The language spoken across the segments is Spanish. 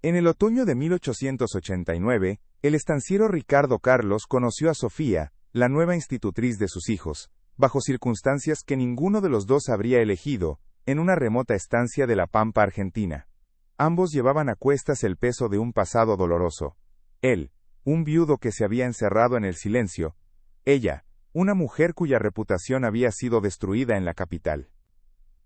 En el otoño de 1889, el estanciero Ricardo Carlos conoció a Sofía, la nueva institutriz de sus hijos, bajo circunstancias que ninguno de los dos habría elegido, en una remota estancia de la Pampa argentina. Ambos llevaban a cuestas el peso de un pasado doloroso. Él, un viudo que se había encerrado en el silencio. Ella, una mujer cuya reputación había sido destruida en la capital.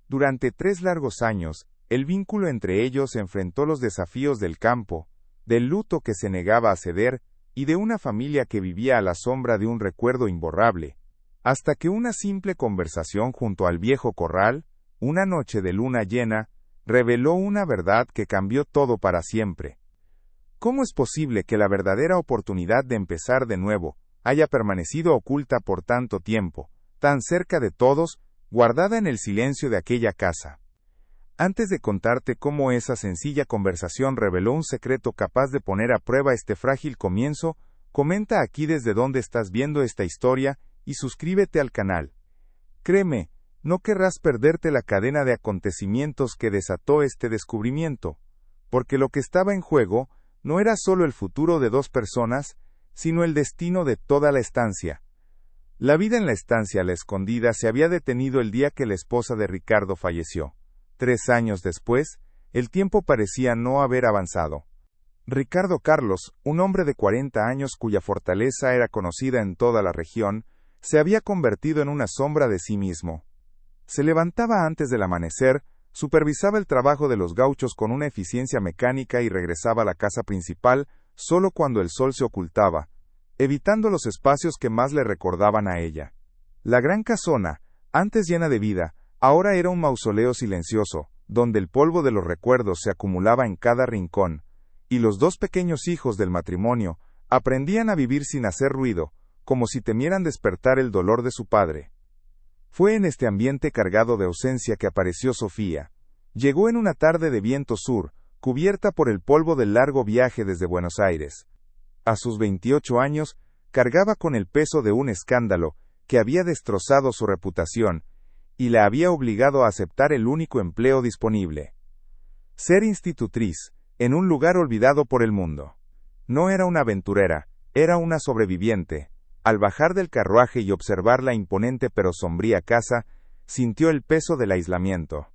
Durante 3 largos años, el vínculo entre ellos enfrentó los desafíos del campo, del luto que se negaba a ceder, y de una familia que vivía a la sombra de un recuerdo imborrable, hasta que una simple conversación junto al viejo corral, una noche de luna llena, reveló una verdad que cambió todo para siempre. ¿Cómo es posible que la verdadera oportunidad de empezar de nuevo haya permanecido oculta por tanto tiempo, tan cerca de todos, guardada en el silencio de aquella casa? Antes de contarte cómo esa sencilla conversación reveló un secreto capaz de poner a prueba este frágil comienzo, comenta aquí desde dónde estás viendo esta historia y suscríbete al canal. Créeme, no querrás perderte la cadena de acontecimientos que desató este descubrimiento, porque lo que estaba en juego no era solo el futuro de 2 personas, sino el destino de toda la estancia. La vida en la estancia La Escondida se había detenido el día que la esposa de Ricardo falleció. 3 años después, el tiempo parecía no haber avanzado. Ricardo Carlos, un hombre de 40 años cuya fortaleza era conocida en toda la región, se había convertido en una sombra de sí mismo. Se levantaba antes del amanecer, supervisaba el trabajo de los gauchos con una eficiencia mecánica y regresaba a la casa principal solo cuando el sol se ocultaba, evitando los espacios que más le recordaban a ella. La gran casona, antes llena de vida, ahora era un mausoleo silencioso, donde el polvo de los recuerdos se acumulaba en cada rincón, y los 2 pequeños hijos del matrimonio aprendían a vivir sin hacer ruido, como si temieran despertar el dolor de su padre. Fue en este ambiente cargado de ausencia que apareció Sofía. Llegó en una tarde de viento sur, cubierta por el polvo del largo viaje desde Buenos Aires. A sus 28 años, cargaba con el peso de un escándalo que había destrozado su reputación, y la había obligado a aceptar el único empleo disponible. Ser institutriz, en un lugar olvidado por el mundo. No era una aventurera, era una sobreviviente. Al bajar del carruaje y observar la imponente pero sombría casa, sintió el peso del aislamiento.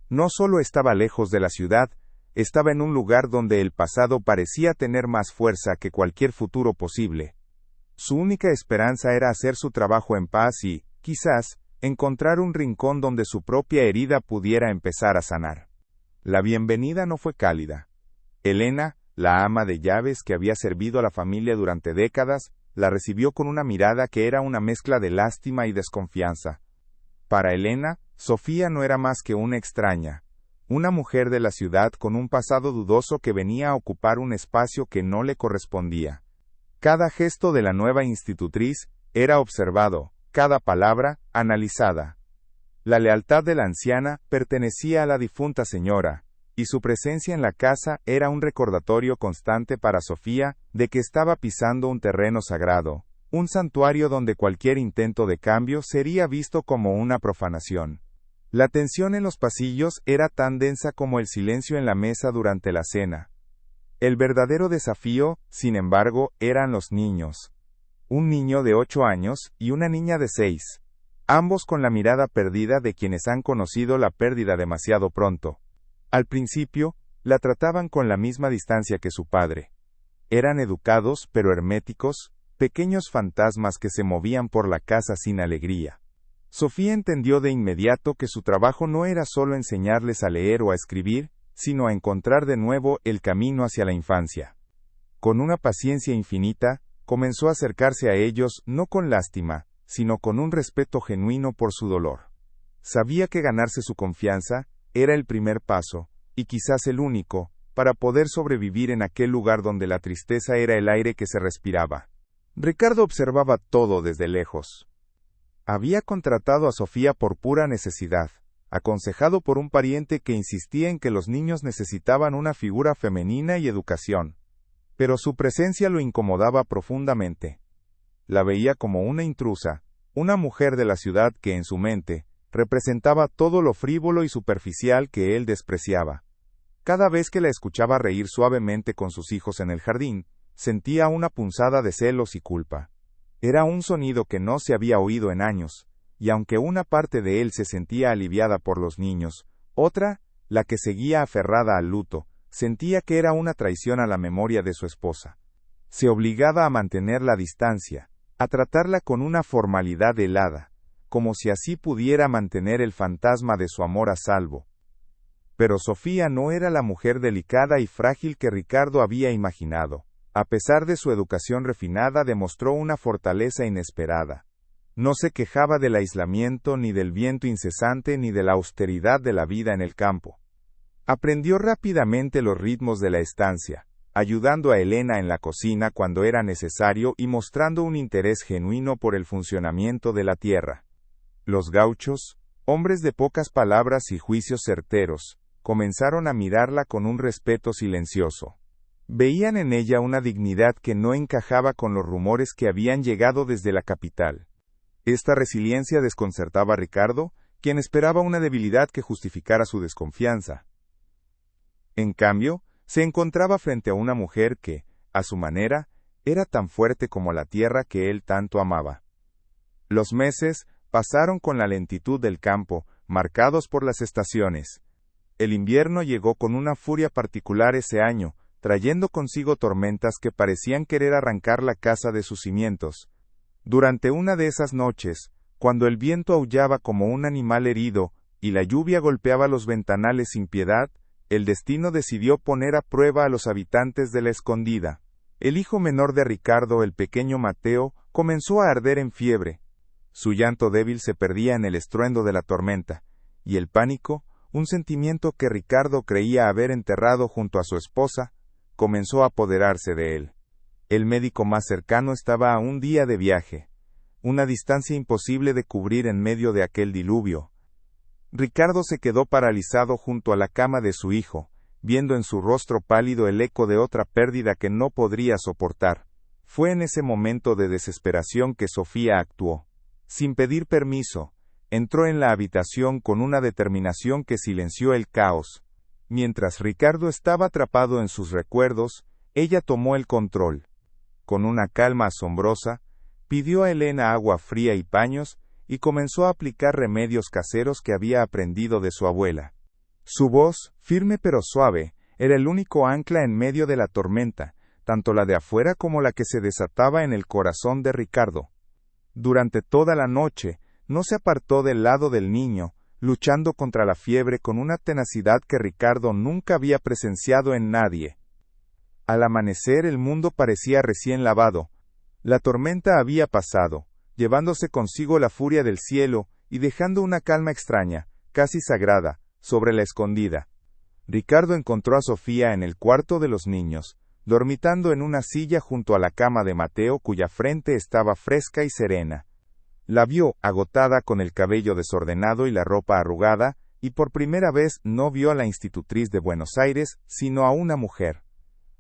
No solo estaba lejos de la ciudad, estaba en un lugar donde el pasado parecía tener más fuerza que cualquier futuro posible. Su única esperanza era hacer su trabajo en paz y, quizás, encontrar un rincón donde su propia herida pudiera empezar a sanar. La bienvenida no fue cálida. Elena, la ama de llaves que había servido a la familia durante décadas, la recibió con una mirada que era una mezcla de lástima y desconfianza. Para Elena, Sofía no era más que una extraña, una mujer de la ciudad con un pasado dudoso que venía a ocupar un espacio que no le correspondía. Cada gesto de la nueva institutriz era observado, cada palabra, analizada. La lealtad de la anciana pertenecía a la difunta señora, y su presencia en la casa era un recordatorio constante para Sofía de que estaba pisando un terreno sagrado, un santuario donde cualquier intento de cambio sería visto como una profanación. La tensión en los pasillos era tan densa como el silencio en la mesa durante la cena. El verdadero desafío, sin embargo, eran los niños. Un niño de 8 años y una niña de 6, ambos con la mirada perdida de quienes han conocido la pérdida demasiado pronto. Al principio, la trataban con la misma distancia que su padre. Eran educados pero herméticos, pequeños fantasmas que se movían por la casa sin alegría. Sofía entendió de inmediato que su trabajo no era solo enseñarles a leer o a escribir, sino a encontrar de nuevo el camino hacia la infancia. Con una paciencia infinita, comenzó a acercarse a ellos no con lástima, sino con un respeto genuino por su dolor. Sabía que ganarse su confianza era el primer paso, y quizás el único, para poder sobrevivir en aquel lugar donde la tristeza era el aire que se respiraba. Ricardo observaba todo desde lejos. Había contratado a Sofía por pura necesidad, aconsejado por un pariente que insistía en que los niños necesitaban una figura femenina y educación. Pero su presencia lo incomodaba profundamente. La veía como una intrusa, una mujer de la ciudad que en su mente representaba todo lo frívolo y superficial que él despreciaba. Cada vez que la escuchaba reír suavemente con sus hijos en el jardín, sentía una punzada de celos y culpa. Era un sonido que no se había oído en años, y aunque una parte de él se sentía aliviada por los niños, otra, la que seguía aferrada al luto, sentía que era una traición a la memoria de su esposa. Se obligaba a mantener la distancia, a tratarla con una formalidad helada, como si así pudiera mantener el fantasma de su amor a salvo. Pero Sofía no era la mujer delicada y frágil que Ricardo había imaginado. A pesar de su educación refinada, demostró una fortaleza inesperada. No se quejaba del aislamiento, ni del viento incesante, ni de la austeridad de la vida en el campo. Aprendió rápidamente los ritmos de la estancia, ayudando a Elena en la cocina cuando era necesario y mostrando un interés genuino por el funcionamiento de la tierra. Los gauchos, hombres de pocas palabras y juicios certeros, comenzaron a mirarla con un respeto silencioso. Veían en ella una dignidad que no encajaba con los rumores que habían llegado desde la capital. Esta resiliencia desconcertaba a Ricardo, quien esperaba una debilidad que justificara su desconfianza. En cambio, se encontraba frente a una mujer que, a su manera, era tan fuerte como la tierra que él tanto amaba. Los meses pasaron con la lentitud del campo, marcados por las estaciones. El invierno llegó con una furia particular ese año, trayendo consigo tormentas que parecían querer arrancar la casa de sus cimientos. Durante una de esas noches, cuando el viento aullaba como un animal herido, y la lluvia golpeaba los ventanales sin piedad, el destino decidió poner a prueba a los habitantes de la Escondida. El hijo menor de Ricardo, el pequeño Mateo, comenzó a arder en fiebre. Su llanto débil se perdía en el estruendo de la tormenta, y el pánico, un sentimiento que Ricardo creía haber enterrado junto a su esposa, comenzó a apoderarse de él. El médico más cercano estaba a un día de viaje, una distancia imposible de cubrir en medio de aquel diluvio. Ricardo se quedó paralizado junto a la cama de su hijo, viendo en su rostro pálido el eco de otra pérdida que no podría soportar. Fue en ese momento de desesperación que Sofía actuó. Sin pedir permiso, entró en la habitación con una determinación que silenció el caos. Mientras Ricardo estaba atrapado en sus recuerdos, ella tomó el control. Con una calma asombrosa, pidió a Elena agua fría y paños, y comenzó a aplicar remedios caseros que había aprendido de su abuela. Su voz, firme pero suave, era el único ancla en medio de la tormenta, tanto la de afuera como la que se desataba en el corazón de Ricardo. Durante toda la noche, no se apartó del lado del niño, luchando contra la fiebre con una tenacidad que Ricardo nunca había presenciado en nadie. Al amanecer el mundo parecía recién lavado. La tormenta había pasado, llevándose consigo la furia del cielo y dejando una calma extraña, casi sagrada, sobre la Escondida. Ricardo encontró a Sofía en el cuarto de los niños, dormitando en una silla junto a la cama de Mateo, cuya frente estaba fresca y serena. La vio, agotada, con el cabello desordenado y la ropa arrugada, y por primera vez no vio a la institutriz de Buenos Aires, sino a una mujer.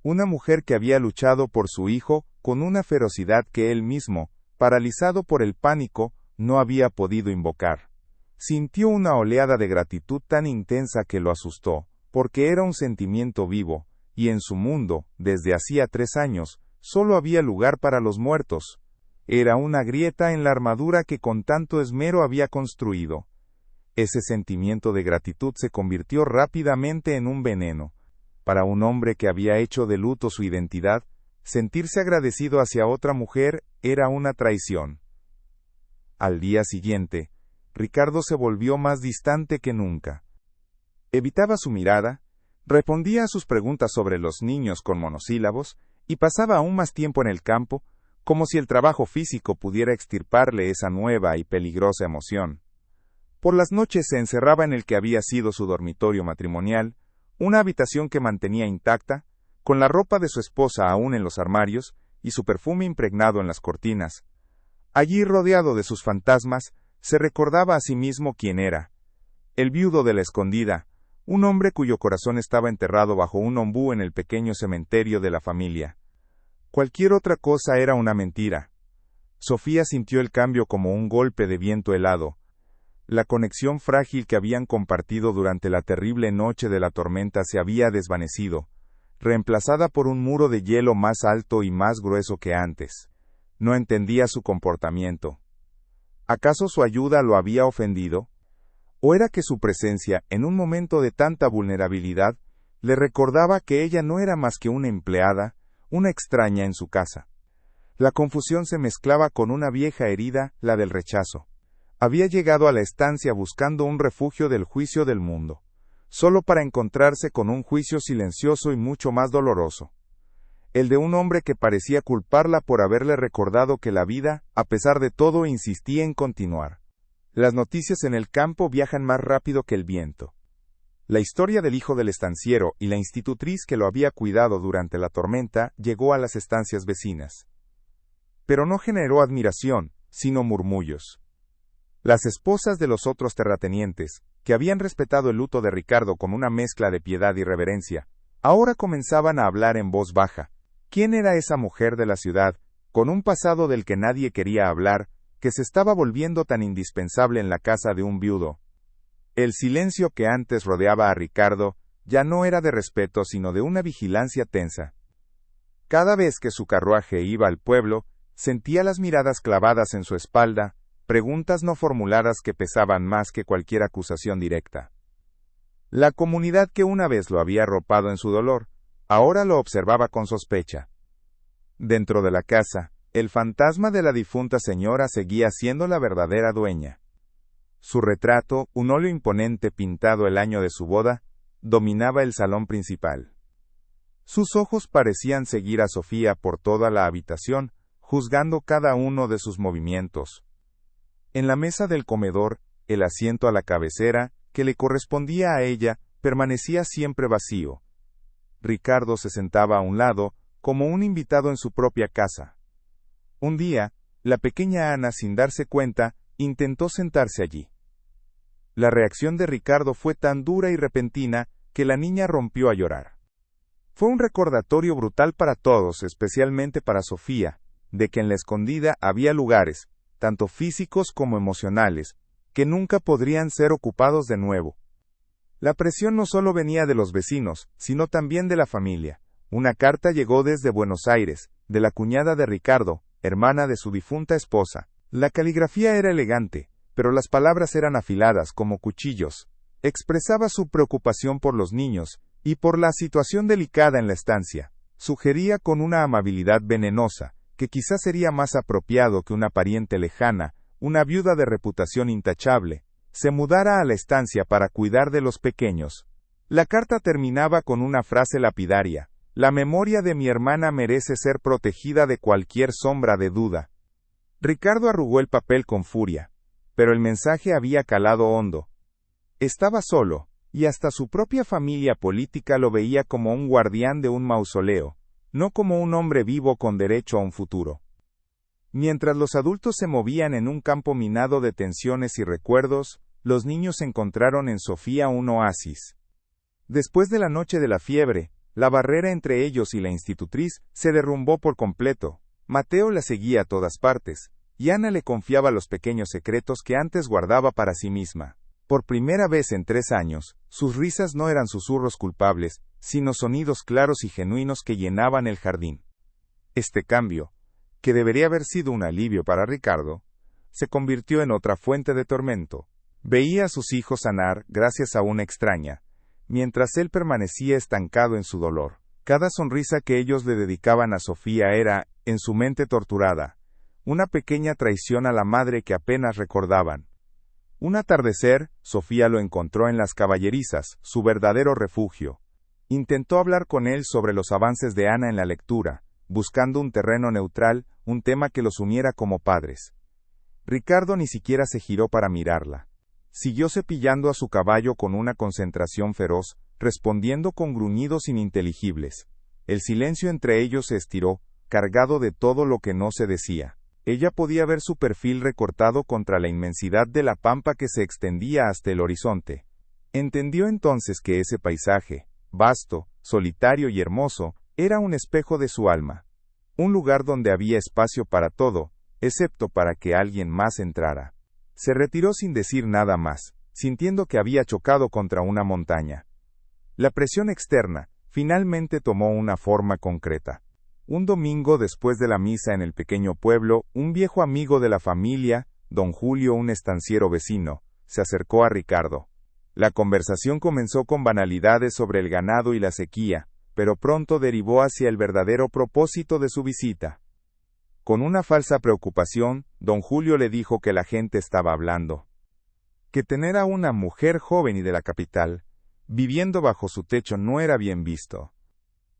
Una mujer que había luchado por su hijo con una ferocidad que él mismo, paralizado por el pánico, no había podido invocar. Sintió una oleada de gratitud tan intensa que lo asustó, porque era un sentimiento vivo, y en su mundo, desde hacía 3 años, solo había lugar para los muertos. Era una grieta en la armadura que con tanto esmero había construido. Ese sentimiento de gratitud se convirtió rápidamente en un veneno. Para un hombre que había hecho de luto su identidad, sentirse agradecido hacia otra mujer era una traición. Al día siguiente, Ricardo se volvió más distante que nunca. Evitaba su mirada, respondía a sus preguntas sobre los niños con monosílabos, y pasaba aún más tiempo en el campo, como si el trabajo físico pudiera extirparle esa nueva y peligrosa emoción. Por las noches se encerraba en el que había sido su dormitorio matrimonial, una habitación que mantenía intacta, con la ropa de su esposa aún en los armarios, y su perfume impregnado en las cortinas. Allí, rodeado de sus fantasmas, se recordaba a sí mismo quién era. El viudo de la Escondida, un hombre cuyo corazón estaba enterrado bajo un ombú en el pequeño cementerio de la familia. Cualquier otra cosa era una mentira. Sofía sintió el cambio como un golpe de viento helado. La conexión frágil que habían compartido durante la terrible noche de la tormenta se había desvanecido, reemplazada por un muro de hielo más alto y más grueso que antes. No entendía su comportamiento. ¿Acaso su ayuda lo había ofendido? ¿O era que su presencia, en un momento de tanta vulnerabilidad, le recordaba que ella no era más que una empleada, una extraña en su casa? La confusión se mezclaba con una vieja herida, la del rechazo. Había llegado a la estancia buscando un refugio del juicio del mundo, solo para encontrarse con un juicio silencioso y mucho más doloroso. El de un hombre que parecía culparla por haberle recordado que la vida, a pesar de todo, insistía en continuar. Las noticias en el campo viajan más rápido que el viento. La historia del hijo del estanciero y la institutriz que lo había cuidado durante la tormenta llegó a las estancias vecinas. Pero no generó admiración, sino murmullos. Las esposas de los otros terratenientes, que habían respetado el luto de Ricardo con una mezcla de piedad y reverencia, ahora comenzaban a hablar en voz baja. ¿Quién era esa mujer de la ciudad, con un pasado del que nadie quería hablar, que se estaba volviendo tan indispensable en la casa de un viudo? El silencio que antes rodeaba a Ricardo ya no era de respeto sino de una vigilancia tensa. Cada vez que su carruaje iba al pueblo, sentía las miradas clavadas en su espalda, preguntas no formuladas que pesaban más que cualquier acusación directa. La comunidad que una vez lo había arropado en su dolor, ahora lo observaba con sospecha. Dentro de la casa, el fantasma de la difunta señora seguía siendo la verdadera dueña. Su retrato, un óleo imponente pintado el año de su boda, dominaba el salón principal. Sus ojos parecían seguir a Sofía por toda la habitación, juzgando cada uno de sus movimientos. En la mesa del comedor, el asiento a la cabecera, que le correspondía a ella, permanecía siempre vacío. Ricardo se sentaba a un lado, como un invitado en su propia casa. Un día, la pequeña Ana, sin darse cuenta, intentó sentarse allí. La reacción de Ricardo fue tan dura y repentina, que la niña rompió a llorar. Fue un recordatorio brutal para todos, especialmente para Sofía, de que en la escondida había lugares, tanto físicos como emocionales, que nunca podrían ser ocupados de nuevo. La presión no solo venía de los vecinos, sino también de la familia. Una carta llegó desde Buenos Aires, de la cuñada de Ricardo, hermana de su difunta esposa. La caligrafía era elegante, pero las palabras eran afiladas como cuchillos. Expresaba su preocupación por los niños, y por la situación delicada en la estancia. Sugería con una amabilidad venenosa, que quizás sería más apropiado que una pariente lejana, una viuda de reputación intachable, se mudara a la estancia para cuidar de los pequeños. La carta terminaba con una frase lapidaria: «La memoria de mi hermana merece ser protegida de cualquier sombra de duda». Ricardo arrugó el papel con furia, pero el mensaje había calado hondo. Estaba solo, y hasta su propia familia política lo veía como un guardián de un mausoleo, no como un hombre vivo con derecho a un futuro. Mientras los adultos se movían en un campo minado de tensiones y recuerdos, los niños encontraron en Sofía un oasis. Después de la noche de la fiebre, la barrera entre ellos y la institutriz se derrumbó por completo. Mateo la seguía a todas partes, y Ana le confiaba los pequeños secretos que antes guardaba para sí misma. Por primera vez en 3 años, sus risas no eran susurros culpables, sino sonidos claros y genuinos que llenaban el jardín. Este cambio, que debería haber sido un alivio para Ricardo, se convirtió en otra fuente de tormento. Veía a sus hijos sanar gracias a una extraña, mientras él permanecía estancado en su dolor. Cada sonrisa que ellos le dedicaban a Sofía era, en su mente torturada, una pequeña traición a la madre que apenas recordaban. Un atardecer, Sofía lo encontró en las caballerizas, su verdadero refugio. Intentó hablar con él sobre los avances de Ana en la lectura, buscando un terreno neutral, un tema que los uniera como padres. Ricardo ni siquiera se giró para mirarla. Siguió cepillando a su caballo con una concentración feroz, respondiendo con gruñidos ininteligibles. El silencio entre ellos se estiró, cargado de todo lo que no se decía. Ella podía ver su perfil recortado contra la inmensidad de la pampa que se extendía hasta el horizonte. Entendió entonces que ese paisaje, vasto, solitario y hermoso, era un espejo de su alma. Un lugar donde había espacio para todo, excepto para que alguien más entrara. Se retiró sin decir nada más, sintiendo que había chocado contra una montaña. La presión externa, finalmente tomó una forma concreta. Un domingo después de la misa en el pequeño pueblo, un viejo amigo de la familia, don Julio, un estanciero vecino, se acercó a Ricardo. La conversación comenzó con banalidades sobre el ganado y la sequía, pero pronto derivó hacia el verdadero propósito de su visita. Con una falsa preocupación, don Julio le dijo que la gente estaba hablando. Que tener a una mujer joven y de la capital, viviendo bajo su techo no era bien visto.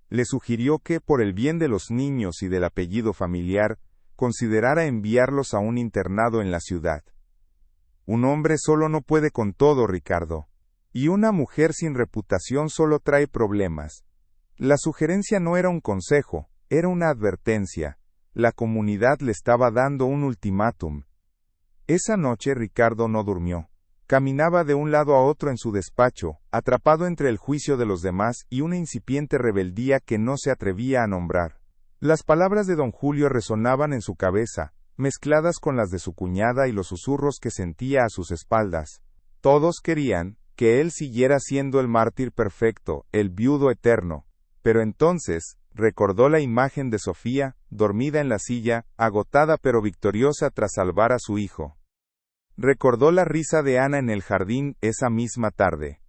Le sugirió que, por el bien de los niños y del apellido familiar, considerara enviarlos a un internado en la ciudad. Un hombre solo no puede con todo, Ricardo, y una mujer sin reputación solo trae problemas. La sugerencia no era un consejo, era una advertencia. La comunidad le estaba dando un ultimátum. Esa noche Ricardo no durmió. Caminaba de un lado a otro en su despacho, atrapado entre el juicio de los demás y una incipiente rebeldía que no se atrevía a nombrar. Las palabras de don Julio resonaban en su cabeza, mezcladas con las de su cuñada y los susurros que sentía a sus espaldas. Todos querían que él siguiera siendo el mártir perfecto, el viudo eterno. Pero entonces, recordó la imagen de Sofía, dormida en la silla, agotada pero victoriosa tras salvar a su hijo. Recordó la risa de Ana en el jardín esa misma tarde.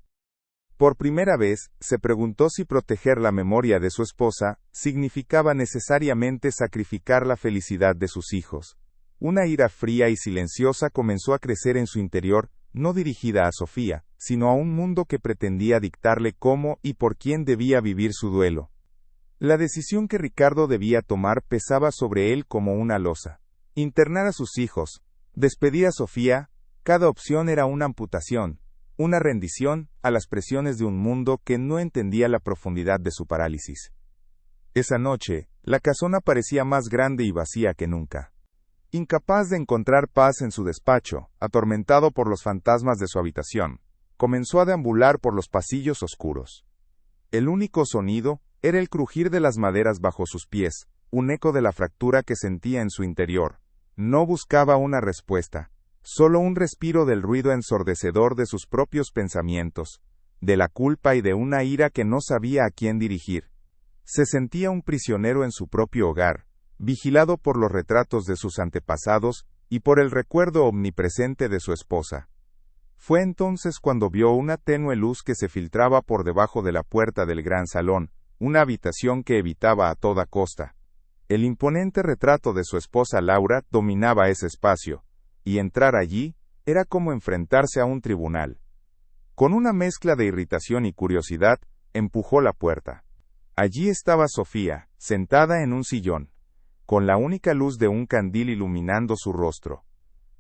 Por primera vez, se preguntó si proteger la memoria de su esposa significaba necesariamente sacrificar la felicidad de sus hijos. Una ira fría y silenciosa comenzó a crecer en su interior, no dirigida a Sofía, sino a un mundo que pretendía dictarle cómo y por quién debía vivir su duelo. La decisión que Ricardo debía tomar pesaba sobre él como una losa. Internar a sus hijos, despedir a Sofía, cada opción era una amputación, una rendición a las presiones de un mundo que no entendía la profundidad de su parálisis. Esa noche, la casona parecía más grande y vacía que nunca. Incapaz de encontrar paz en su despacho, atormentado por los fantasmas de su habitación, comenzó a deambular por los pasillos oscuros. El único sonido era el crujir de las maderas bajo sus pies, un eco de la fractura que sentía en su interior. No buscaba una respuesta, solo un respiro del ruido ensordecedor de sus propios pensamientos, de la culpa y de una ira que no sabía a quién dirigir. Se sentía un prisionero en su propio hogar, vigilado por los retratos de sus antepasados y por el recuerdo omnipresente de su esposa. Fue entonces cuando vio una tenue luz que se filtraba por debajo de la puerta del gran salón, una habitación que evitaba a toda costa. El imponente retrato de su esposa Laura dominaba ese espacio, y entrar allí era como enfrentarse a un tribunal. Con una mezcla de irritación y curiosidad, empujó la puerta. Allí estaba Sofía, sentada en un sillón, con la única luz de un candil iluminando su rostro.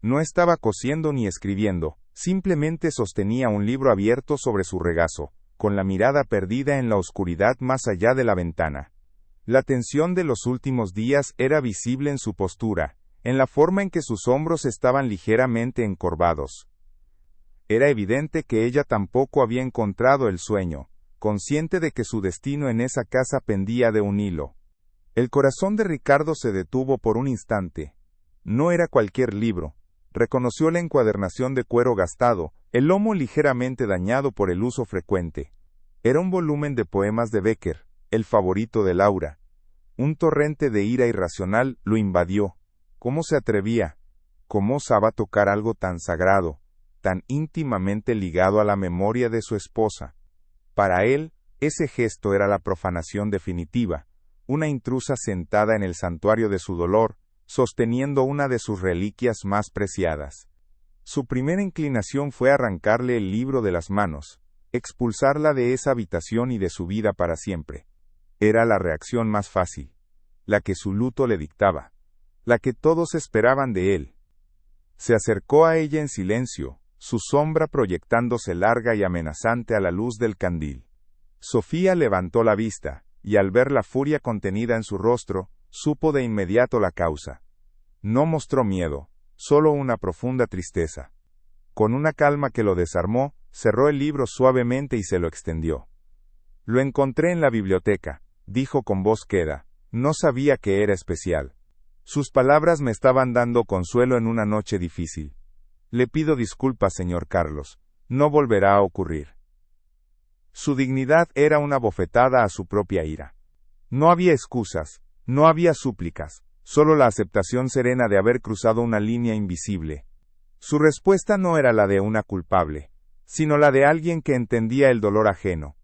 No estaba cosiendo ni escribiendo, simplemente sostenía un libro abierto sobre su regazo, con la mirada perdida en la oscuridad más allá de la ventana. La tensión de los últimos días era visible en su postura, en la forma en que sus hombros estaban ligeramente encorvados. Era evidente que ella tampoco había encontrado el sueño, consciente de que su destino en esa casa pendía de un hilo. El corazón de Ricardo se detuvo por un instante. No era cualquier libro. Reconoció la encuadernación de cuero gastado, el lomo ligeramente dañado por el uso frecuente. Era un volumen de poemas de Becker, el favorito de Laura. Un torrente de ira irracional lo invadió. ¿Cómo se atrevía? ¿Cómo osaba tocar algo tan sagrado, tan íntimamente ligado a la memoria de su esposa? Para él, ese gesto era la profanación definitiva, una intrusa sentada en el santuario de su dolor, sosteniendo una de sus reliquias más preciadas. Su primera inclinación fue arrancarle el libro de las manos, expulsarla de esa habitación y de su vida para siempre. Era la reacción más fácil, la que su luto le dictaba, la que todos esperaban de él. Se acercó a ella en silencio, su sombra proyectándose larga y amenazante a la luz del candil. Sofía levantó la vista, y al ver la furia contenida en su rostro, supo de inmediato la causa. No mostró miedo, solo una profunda tristeza. Con una calma que lo desarmó, cerró el libro suavemente y se lo extendió. Lo encontré en la biblioteca, dijo con voz queda. No sabía que era especial. Sus palabras me estaban dando consuelo en una noche difícil. Le pido disculpas, señor Carlos. No volverá a ocurrir. Su dignidad era una bofetada a su propia ira. No había excusas, no había súplicas, solo la aceptación serena de haber cruzado una línea invisible. Su respuesta no era la de una culpable, sino la de alguien que entendía el dolor ajeno.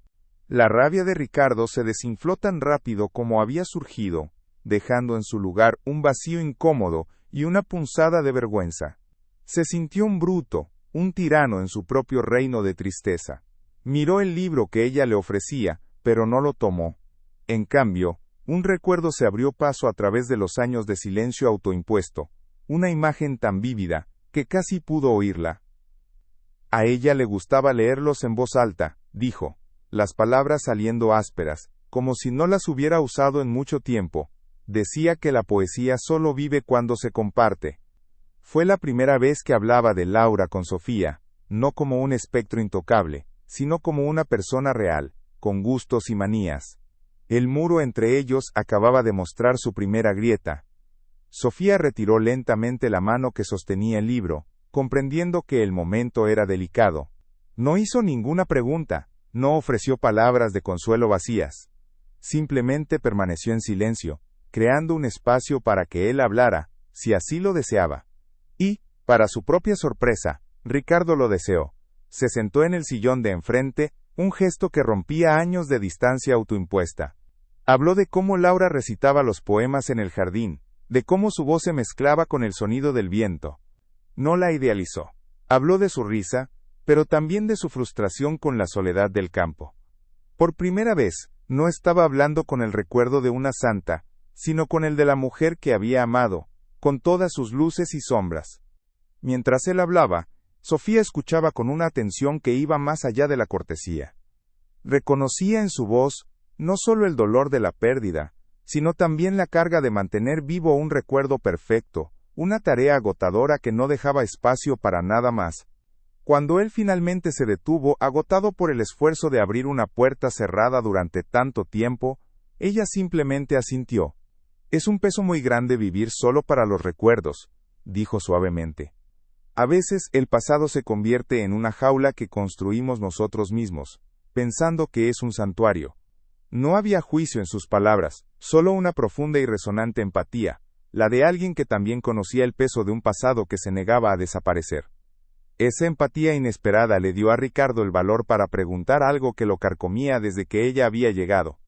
La rabia de Ricardo se desinfló tan rápido como había surgido, dejando en su lugar un vacío incómodo y una punzada de vergüenza. Se sintió un bruto, un tirano en su propio reino de tristeza. Miró el libro que ella le ofrecía, pero no lo tomó. En cambio, un recuerdo se abrió paso a través de los años de silencio autoimpuesto, una imagen tan vívida, que casi pudo oírla. A ella le gustaba leerlos en voz alta, dijo, las palabras saliendo ásperas, como si no las hubiera usado en mucho tiempo. Decía que la poesía solo vive cuando se comparte. Fue la primera vez que hablaba de Laura con Sofía, no como un espectro intocable, sino como una persona real, con gustos y manías. El muro entre ellos acababa de mostrar su primera grieta. Sofía retiró lentamente la mano que sostenía el libro, comprendiendo que el momento era delicado. No hizo ninguna pregunta, no ofreció palabras de consuelo vacías. Simplemente permaneció en silencio, creando un espacio para que él hablara, si así lo deseaba. Y, para su propia sorpresa, Ricardo lo deseó. Se sentó en el sillón de enfrente, un gesto que rompía años de distancia autoimpuesta. Habló de cómo Laura recitaba los poemas en el jardín, de cómo su voz se mezclaba con el sonido del viento. No la idealizó. Habló de su risa, pero también de su frustración con la soledad del campo. Por primera vez, no estaba hablando con el recuerdo de una santa, sino con el de la mujer que había amado, con todas sus luces y sombras. Mientras él hablaba, Sofía escuchaba con una atención que iba más allá de la cortesía. Reconocía en su voz, no solo el dolor de la pérdida, sino también la carga de mantener vivo un recuerdo perfecto, una tarea agotadora que no dejaba espacio para nada más. Cuando él finalmente se detuvo, agotado por el esfuerzo de abrir una puerta cerrada durante tanto tiempo, ella simplemente asintió. Es un peso muy grande vivir solo para los recuerdos, dijo suavemente. A veces el pasado se convierte en una jaula que construimos nosotros mismos, pensando que es un santuario. No había juicio en sus palabras, solo una profunda y resonante empatía, la de alguien que también conocía el peso de un pasado que se negaba a desaparecer. Esa empatía inesperada le dio a Ricardo el valor para preguntar algo que lo carcomía desde que ella había llegado.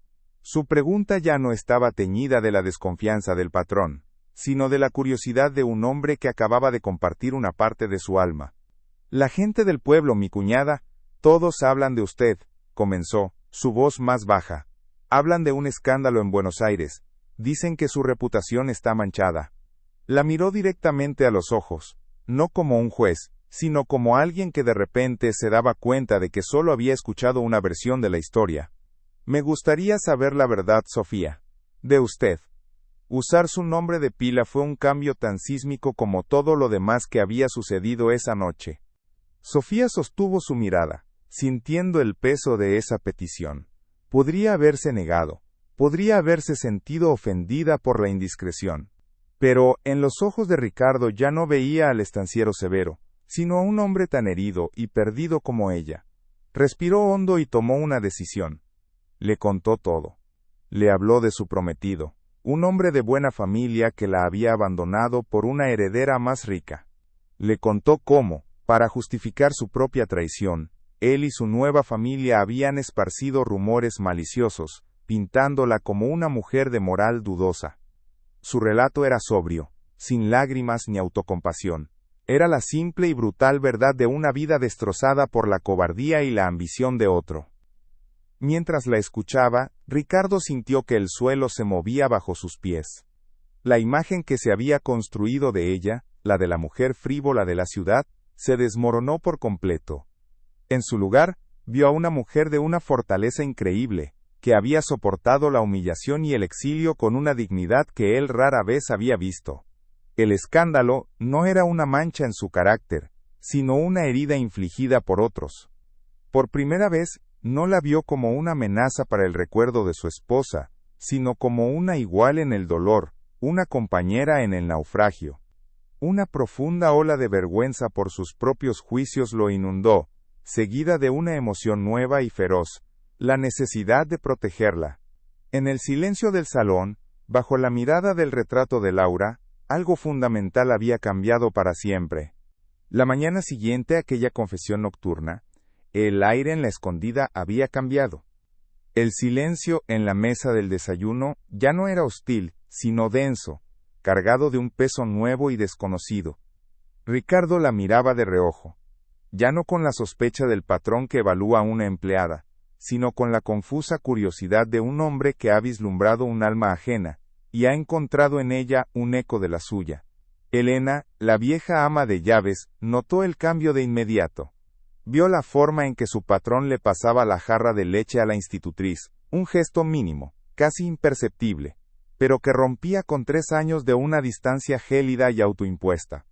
Su pregunta ya no estaba teñida de la desconfianza del patrón, sino de la curiosidad de un hombre que acababa de compartir una parte de su alma. La gente del pueblo, mi cuñada, todos hablan de usted, comenzó, su voz más baja. Hablan de un escándalo en Buenos Aires, dicen que su reputación está manchada. La miró directamente a los ojos, no como un juez, sino como alguien que de repente se daba cuenta de que solo había escuchado una versión de la historia. Me gustaría saber la verdad, Sofía. De usted. Usar su nombre de pila fue un cambio tan sísmico como todo lo demás que había sucedido esa noche. Sofía sostuvo su mirada, sintiendo el peso de esa petición. Podría haberse negado, podría haberse sentido ofendida por la indiscreción. Pero, en los ojos de Ricardo ya no veía al estanciero severo, sino a un hombre tan herido y perdido como ella. Respiró hondo y tomó una decisión. Le contó todo. Le habló de su prometido, un hombre de buena familia que la había abandonado por una heredera más rica. Le contó cómo, para justificar su propia traición, él y su nueva familia habían esparcido rumores maliciosos, pintándola como una mujer de moral dudosa. Su relato era sobrio, sin lágrimas ni autocompasión. Era la simple y brutal verdad de una vida destrozada por la cobardía y la ambición de otro. Mientras la escuchaba, Ricardo sintió que el suelo se movía bajo sus pies. La imagen que se había construido de ella, la de la mujer frívola de la ciudad, se desmoronó por completo. En su lugar, vio a una mujer de una fortaleza increíble, que había soportado la humillación y el exilio con una dignidad que él rara vez había visto. El escándalo no era una mancha en su carácter, sino una herida infligida por otros. Por primera vez, no la vio como una amenaza para el recuerdo de su esposa, sino como una igual en el dolor, una compañera en el naufragio. Una profunda ola de vergüenza por sus propios juicios lo inundó, seguida de una emoción nueva y feroz, la necesidad de protegerla. En el silencio del salón, bajo la mirada del retrato de Laura, algo fundamental había cambiado para siempre. La mañana siguiente a aquella confesión nocturna, el aire en la escondida había cambiado. El silencio en la mesa del desayuno ya no era hostil, sino denso, cargado de un peso nuevo y desconocido. Ricardo la miraba de reojo, ya no con la sospecha del patrón que evalúa a una empleada, sino con la confusa curiosidad de un hombre que ha vislumbrado un alma ajena, y ha encontrado en ella un eco de la suya. Elena, la vieja ama de llaves, notó el cambio de inmediato. Vio la forma en que su patrón le pasaba la jarra de leche a la institutriz, un gesto mínimo, casi imperceptible, pero que rompía con 3 años de una distancia gélida y autoimpuesta.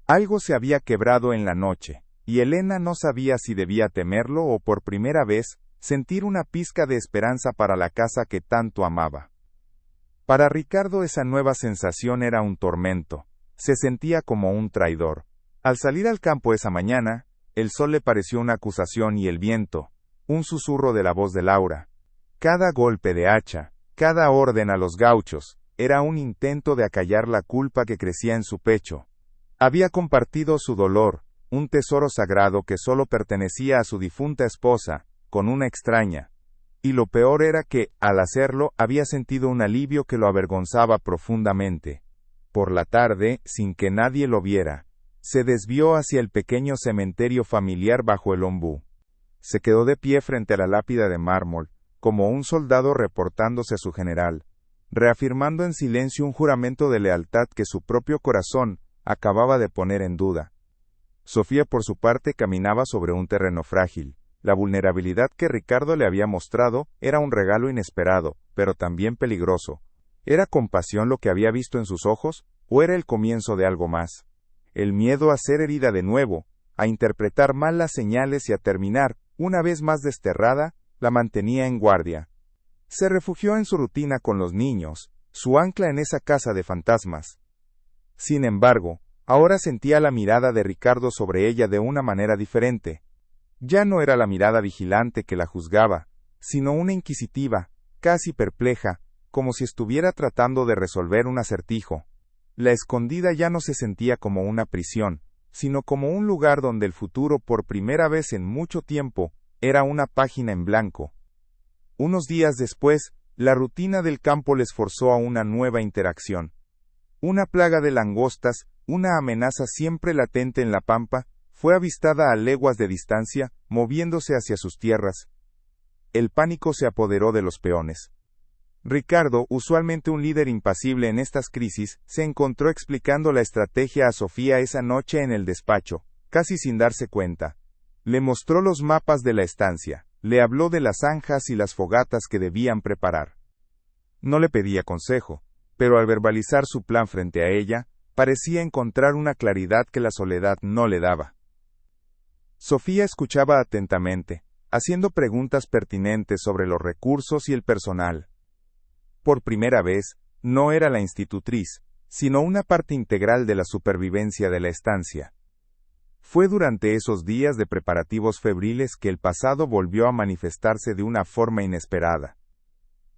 Algo se había quebrado en la noche, y Elena no sabía si debía temerlo o por primera vez, sentir una pizca de esperanza para la casa que tanto amaba. Para Ricardo esa nueva sensación era un tormento, se sentía como un traidor. Al salir al campo esa mañana, el sol le pareció una acusación y el viento, un susurro de la voz de Laura. Cada golpe de hacha, cada orden a los gauchos, era un intento de acallar la culpa que crecía en su pecho. Había compartido su dolor, un tesoro sagrado que solo pertenecía a su difunta esposa, con una extraña. Y lo peor era que, al hacerlo, había sentido un alivio que lo avergonzaba profundamente. Por la tarde, sin que nadie lo viera, se desvió hacia el pequeño cementerio familiar bajo el ombú. Se quedó de pie frente a la lápida de mármol, como un soldado reportándose a su general, reafirmando en silencio un juramento de lealtad que su propio corazón acababa de poner en duda. Sofía, por su parte, caminaba sobre un terreno frágil. La vulnerabilidad que Ricardo le había mostrado era un regalo inesperado, pero también peligroso. ¿Era compasión lo que había visto en sus ojos, o era el comienzo de algo más? El miedo a ser herida de nuevo, a interpretar mal las señales y a terminar, una vez más desterrada, la mantenía en guardia. Se refugió en su rutina con los niños, su ancla en esa casa de fantasmas. Sin embargo, ahora sentía la mirada de Ricardo sobre ella de una manera diferente. Ya no era la mirada vigilante que la juzgaba, sino una inquisitiva, casi perpleja, como si estuviera tratando de resolver un acertijo. La escondida ya no se sentía como una prisión, sino como un lugar donde el futuro, por primera vez en mucho tiempo, era una página en blanco. Unos días después, la rutina del campo les forzó a una nueva interacción. Una plaga de langostas, una amenaza siempre latente en la pampa, fue avistada a leguas de distancia, moviéndose hacia sus tierras. El pánico se apoderó de los peones. Ricardo, usualmente un líder impasible en estas crisis, se encontró explicando la estrategia a Sofía esa noche en el despacho, casi sin darse cuenta. Le mostró los mapas de la estancia, le habló de las zanjas y las fogatas que debían preparar. No le pedía consejo, pero al verbalizar su plan frente a ella, parecía encontrar una claridad que la soledad no le daba. Sofía escuchaba atentamente, haciendo preguntas pertinentes sobre los recursos y el personal. Por primera vez, no era la institutriz, sino una parte integral de la supervivencia de la estancia. Fue durante esos días de preparativos febriles que el pasado volvió a manifestarse de una forma inesperada.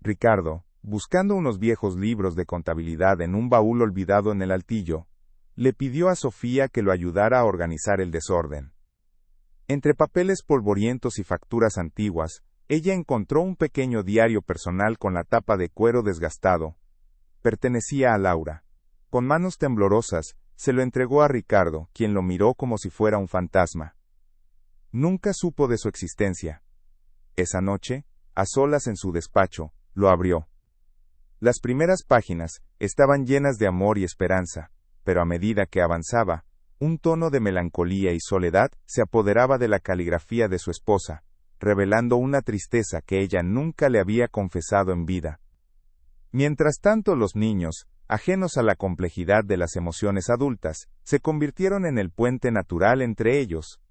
Ricardo, buscando unos viejos libros de contabilidad en un baúl olvidado en el altillo, le pidió a Sofía que lo ayudara a organizar el desorden. Entre papeles polvorientos y facturas antiguas, ella encontró un pequeño diario personal con la tapa de cuero desgastado. Pertenecía a Laura. Con manos temblorosas, se lo entregó a Ricardo, quien lo miró como si fuera un fantasma. Nunca supo de su existencia. Esa noche, a solas en su despacho, lo abrió. Las primeras páginas estaban llenas de amor y esperanza, pero a medida que avanzaba, un tono de melancolía y soledad se apoderaba de la caligrafía de su esposa, revelando una tristeza que ella nunca le había confesado en vida. Mientras tanto, los niños, ajenos a la complejidad de las emociones adultas, se convirtieron en el puente natural entre ellos.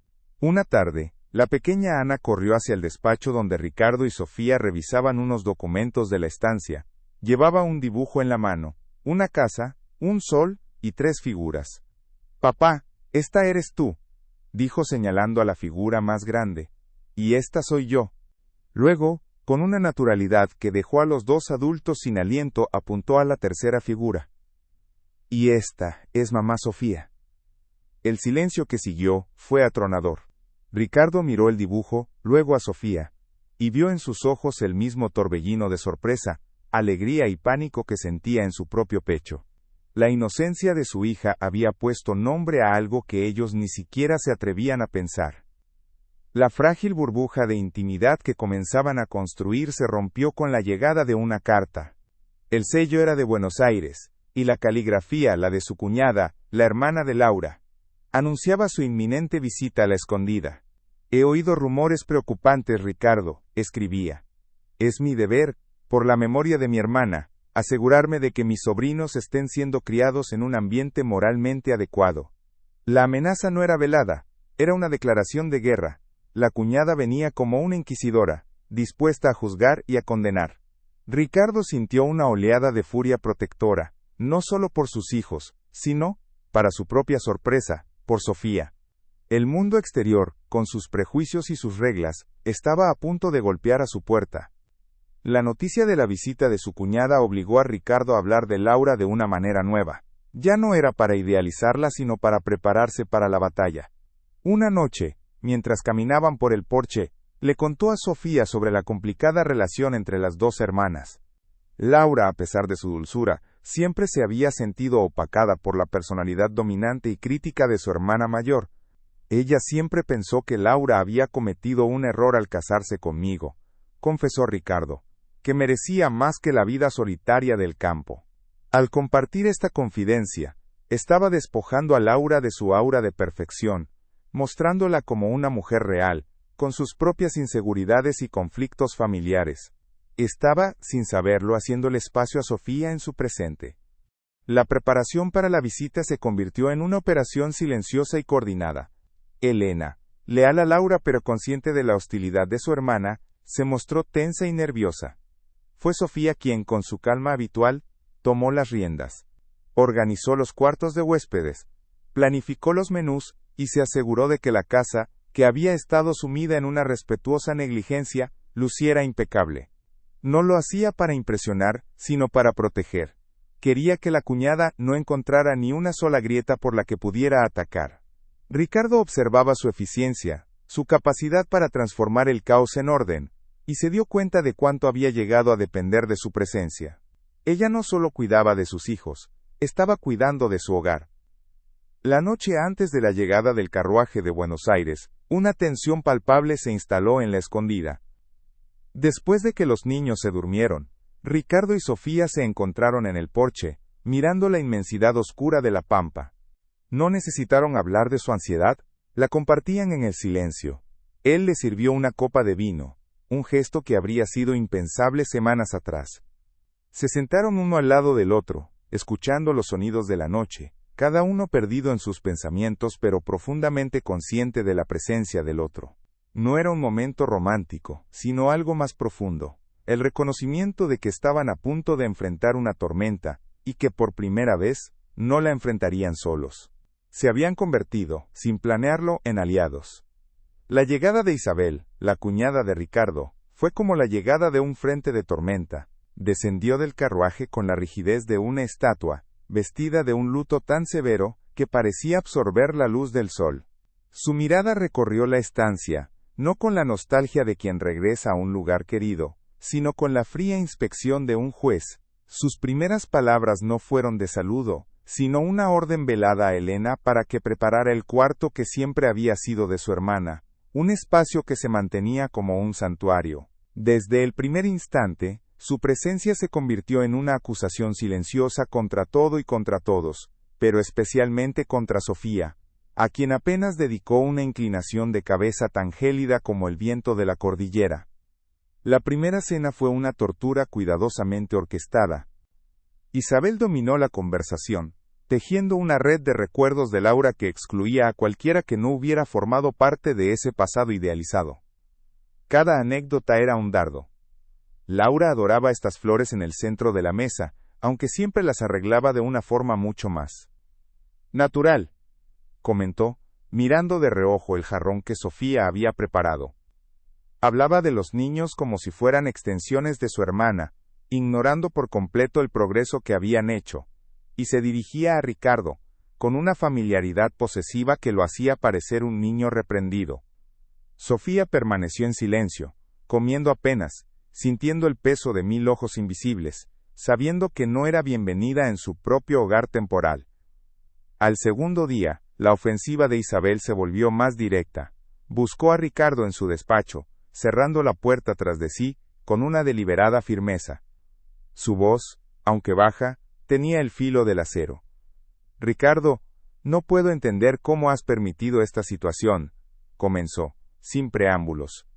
Una tarde, la pequeña Ana corrió hacia el despacho donde Ricardo y Sofía revisaban unos documentos de la estancia. Llevaba un dibujo en la mano, una casa, un sol y 3 figuras. Papá, esta eres tú, dijo señalando a la figura más grande, y esta soy yo. Luego, con una naturalidad que dejó a los dos adultos sin aliento, apuntó a la tercera figura. Y esta es mamá Sofía. El silencio que siguió fue atronador. Ricardo miró el dibujo, luego a Sofía, y vio en sus ojos el mismo torbellino de sorpresa, alegría y pánico que sentía en su propio pecho. La inocencia de su hija había puesto nombre a algo que ellos ni siquiera se atrevían a pensar. La frágil burbuja de intimidad que comenzaban a construir se rompió con la llegada de una carta. El sello era de Buenos Aires, y la caligrafía la de su cuñada, la hermana de Laura. Anunciaba su inminente visita a la escondida. He oído rumores preocupantes, Ricardo, escribía. Es mi deber, por la memoria de mi hermana, asegurarme de que mis sobrinos estén siendo criados en un ambiente moralmente adecuado. La amenaza no era velada, era una declaración de guerra. La cuñada venía como una inquisidora, dispuesta a juzgar y a condenar. Ricardo sintió una oleada de furia protectora, no solo por sus hijos, sino, para su propia sorpresa, por Sofía. El mundo exterior, con sus prejuicios y sus reglas, estaba a punto de golpear a su puerta. La noticia de la visita de su cuñada obligó a Ricardo a hablar de Laura de una manera nueva. Ya no era para idealizarla, sino para prepararse para la batalla. Una noche, mientras caminaban por el porche, le contó a Sofía sobre la complicada relación entre las dos hermanas. Laura, a pesar de su dulzura, siempre se había sentido opacada por la personalidad dominante y crítica de su hermana mayor. Ella siempre pensó que Laura había cometido un error al casarse conmigo, confesó Ricardo, que merecía más que la vida solitaria del campo. Al compartir esta confidencia, estaba despojando a Laura de su aura de perfección, mostrándola como una mujer real, con sus propias inseguridades y conflictos familiares. Estaba, sin saberlo, haciéndole espacio a Sofía en su presente. La preparación para la visita se convirtió en una operación silenciosa y coordinada. Elena, leal a Laura pero consciente de la hostilidad de su hermana, se mostró tensa y nerviosa. Fue Sofía quien, con su calma habitual, tomó las riendas. Organizó los cuartos de huéspedes, planificó los menús y se aseguró de que la casa, que había estado sumida en una respetuosa negligencia, luciera impecable. No lo hacía para impresionar, sino para proteger. Quería que la cuñada no encontrara ni una sola grieta por la que pudiera atacar. Ricardo observaba su eficiencia, su capacidad para transformar el caos en orden, y se dio cuenta de cuánto había llegado a depender de su presencia. Ella no solo cuidaba de sus hijos, estaba cuidando de su hogar. La noche antes de la llegada del carruaje de Buenos Aires, una tensión palpable se instaló en la escondida. Después de que los niños se durmieron, Ricardo y Sofía se encontraron en el porche, mirando la inmensidad oscura de la pampa. No necesitaron hablar de su ansiedad, la compartían en el silencio. Él le sirvió una copa de vino, un gesto que habría sido impensable semanas atrás. Se sentaron uno al lado del otro, escuchando los sonidos de la noche, cada uno perdido en sus pensamientos pero profundamente consciente de la presencia del otro. No era un momento romántico, sino algo más profundo, el reconocimiento de que estaban a punto de enfrentar una tormenta, y que por primera vez, no la enfrentarían solos. Se habían convertido, sin planearlo, en aliados. La llegada de Isabel, la cuñada de Ricardo, fue como la llegada de un frente de tormenta. Descendió del carruaje con la rigidez de una estatua, vestida de un luto tan severo, que parecía absorber la luz del sol. Su mirada recorrió la estancia, no con la nostalgia de quien regresa a un lugar querido, sino con la fría inspección de un juez. Sus primeras palabras no fueron de saludo, sino una orden velada a Elena para que preparara el cuarto que siempre había sido de su hermana, un espacio que se mantenía como un santuario. Desde el primer instante, su presencia se convirtió en una acusación silenciosa contra todo y contra todos, pero especialmente contra Sofía, a quien apenas dedicó una inclinación de cabeza tan gélida como el viento de la cordillera. La primera cena fue una tortura cuidadosamente orquestada. Isabel dominó la conversación, tejiendo una red de recuerdos de Laura que excluía a cualquiera que no hubiera formado parte de ese pasado idealizado. Cada anécdota era un dardo. Laura adoraba estas flores en el centro de la mesa, aunque siempre las arreglaba de una forma mucho más natural. comentó, mirando de reojo el jarrón que Sofía había preparado. Hablaba de los niños como si fueran extensiones de su hermana, ignorando por completo el progreso que habían hecho, y se dirigía a Ricardo, con una familiaridad posesiva que lo hacía parecer un niño reprendido. Sofía permaneció en silencio, comiendo apenas, sintiendo el peso de 1000 ojos invisibles, sabiendo que no era bienvenida en su propio hogar temporal. Al segundo día, la ofensiva de Isabel se volvió más directa. Buscó a Ricardo en su despacho, cerrando la puerta tras de sí, con una deliberada firmeza. Su voz, aunque baja, tenía el filo del acero. «Ricardo, no puedo entender cómo has permitido esta situación», comenzó, sin preámbulos.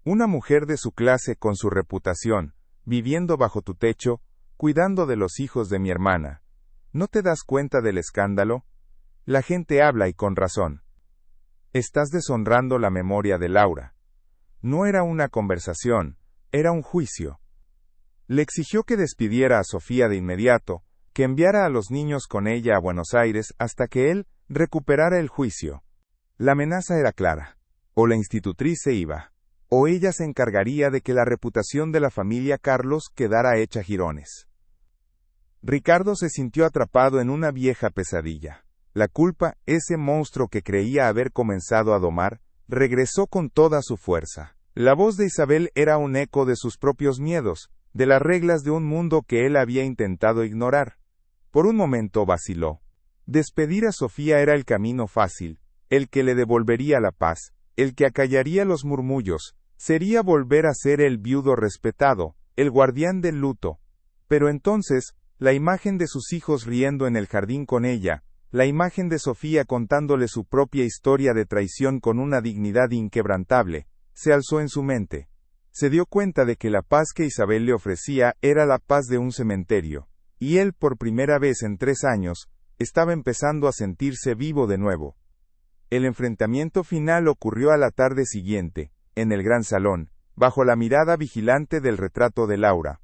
«Una mujer de su clase con su reputación, viviendo bajo tu techo, cuidando de los hijos de mi hermana. ¿No te das cuenta del escándalo? La gente habla y con razón. Estás deshonrando la memoria de Laura. No era una conversación, era un juicio». Le exigió que despidiera a Sofía de inmediato, que enviara a los niños con ella a Buenos Aires hasta que él recuperara el juicio. La amenaza era clara. O la institutriz se iba, o ella se encargaría de que la reputación de la familia Carlos quedara hecha jirones. Ricardo se sintió atrapado en una vieja pesadilla. La culpa, ese monstruo que creía haber comenzado a domar, regresó con toda su fuerza. La voz de Isabel era un eco de sus propios miedos, de las reglas de un mundo que él había intentado ignorar. Por un momento vaciló. Despedir a Sofía era el camino fácil, el que le devolvería la paz, el que acallaría los murmullos, sería volver a ser el viudo respetado, el guardián del luto. Pero entonces, la imagen de sus hijos riendo en el jardín con ella, la imagen de Sofía contándole su propia historia de traición con una dignidad inquebrantable, se alzó en su mente. Se dio cuenta de que la paz que Isabel le ofrecía era la paz de un cementerio, y él por primera vez en 3 años, estaba empezando a sentirse vivo de nuevo. El enfrentamiento final ocurrió a la tarde siguiente, en el gran salón, bajo la mirada vigilante del retrato de Laura.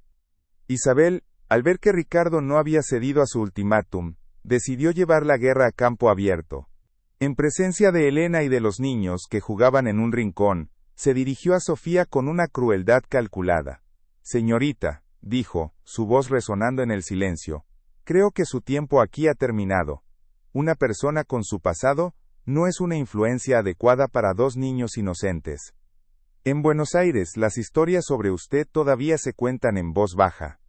Isabel, al ver que Ricardo no había cedido a su ultimátum, decidió llevar la guerra a campo abierto. En presencia de Elena y de los niños que jugaban en un rincón, se dirigió a Sofía con una crueldad calculada. «Señorita», dijo, su voz resonando en el silencio, «creo que su tiempo aquí ha terminado. Una persona con su pasado no es una influencia adecuada para 2 niños inocentes. En Buenos Aires las historias sobre usted todavía se cuentan en voz baja.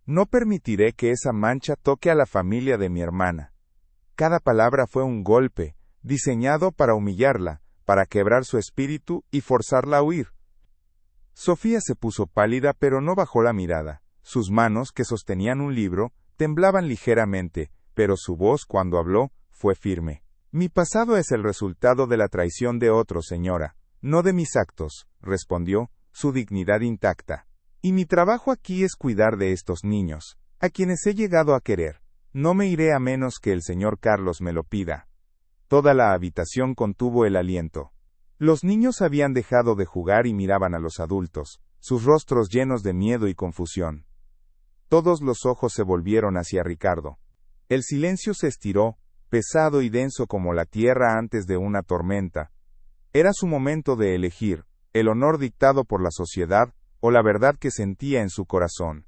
No permitiré que esa mancha toque a la familia de mi hermana». Cada palabra fue un golpe, diseñado para humillarla, para quebrar su espíritu y forzarla a huir. Sofía se puso pálida pero no bajó la mirada. Sus manos, que sostenían un libro, temblaban ligeramente, pero su voz cuando habló, fue firme. «Mi pasado es el resultado de la traición de otro, señora, no de mis actos», respondió, su dignidad intacta. «Y mi trabajo aquí es cuidar de estos niños, a quienes he llegado a querer. No me iré a menos que el señor Carlos me lo pida». Toda la habitación contuvo el aliento. Los niños habían dejado de jugar y miraban a los adultos, sus rostros llenos de miedo y confusión. Todos los ojos se volvieron hacia Ricardo. El silencio se estiró, pesado y denso como la tierra antes de una tormenta. Era su momento de elegir, el honor dictado por la sociedad, o la verdad que sentía en su corazón.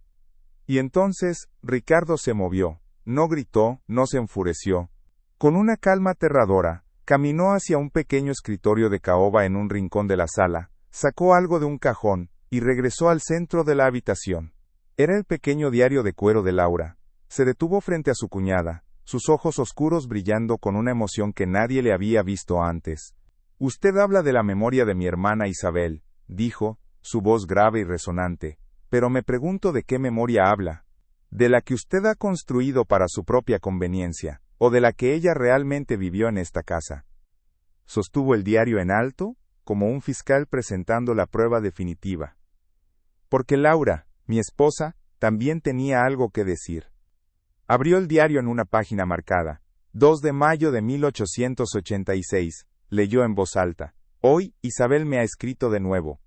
Y entonces, Ricardo se movió, no gritó, no se enfureció. Con una calma aterradora, caminó hacia un pequeño escritorio de caoba en un rincón de la sala, sacó algo de un cajón, y regresó al centro de la habitación. Era el pequeño diario de cuero de Laura. Se detuvo frente a su cuñada, sus ojos oscuros brillando con una emoción que nadie le había visto antes. «Usted habla de la memoria de mi hermana Isabel», dijo, su voz grave y resonante, «pero me pregunto de qué memoria habla. ¿De la que usted ha construido para su propia conveniencia, o de la que ella realmente vivió en esta casa?» Sostuvo el diario en alto, como un fiscal presentando la prueba definitiva. «Porque Laura, mi esposa, también tenía algo que decir». Abrió el diario en una página marcada. 2 de mayo de 1886. Leyó en voz alta. «Hoy, Isabel me ha escrito de nuevo.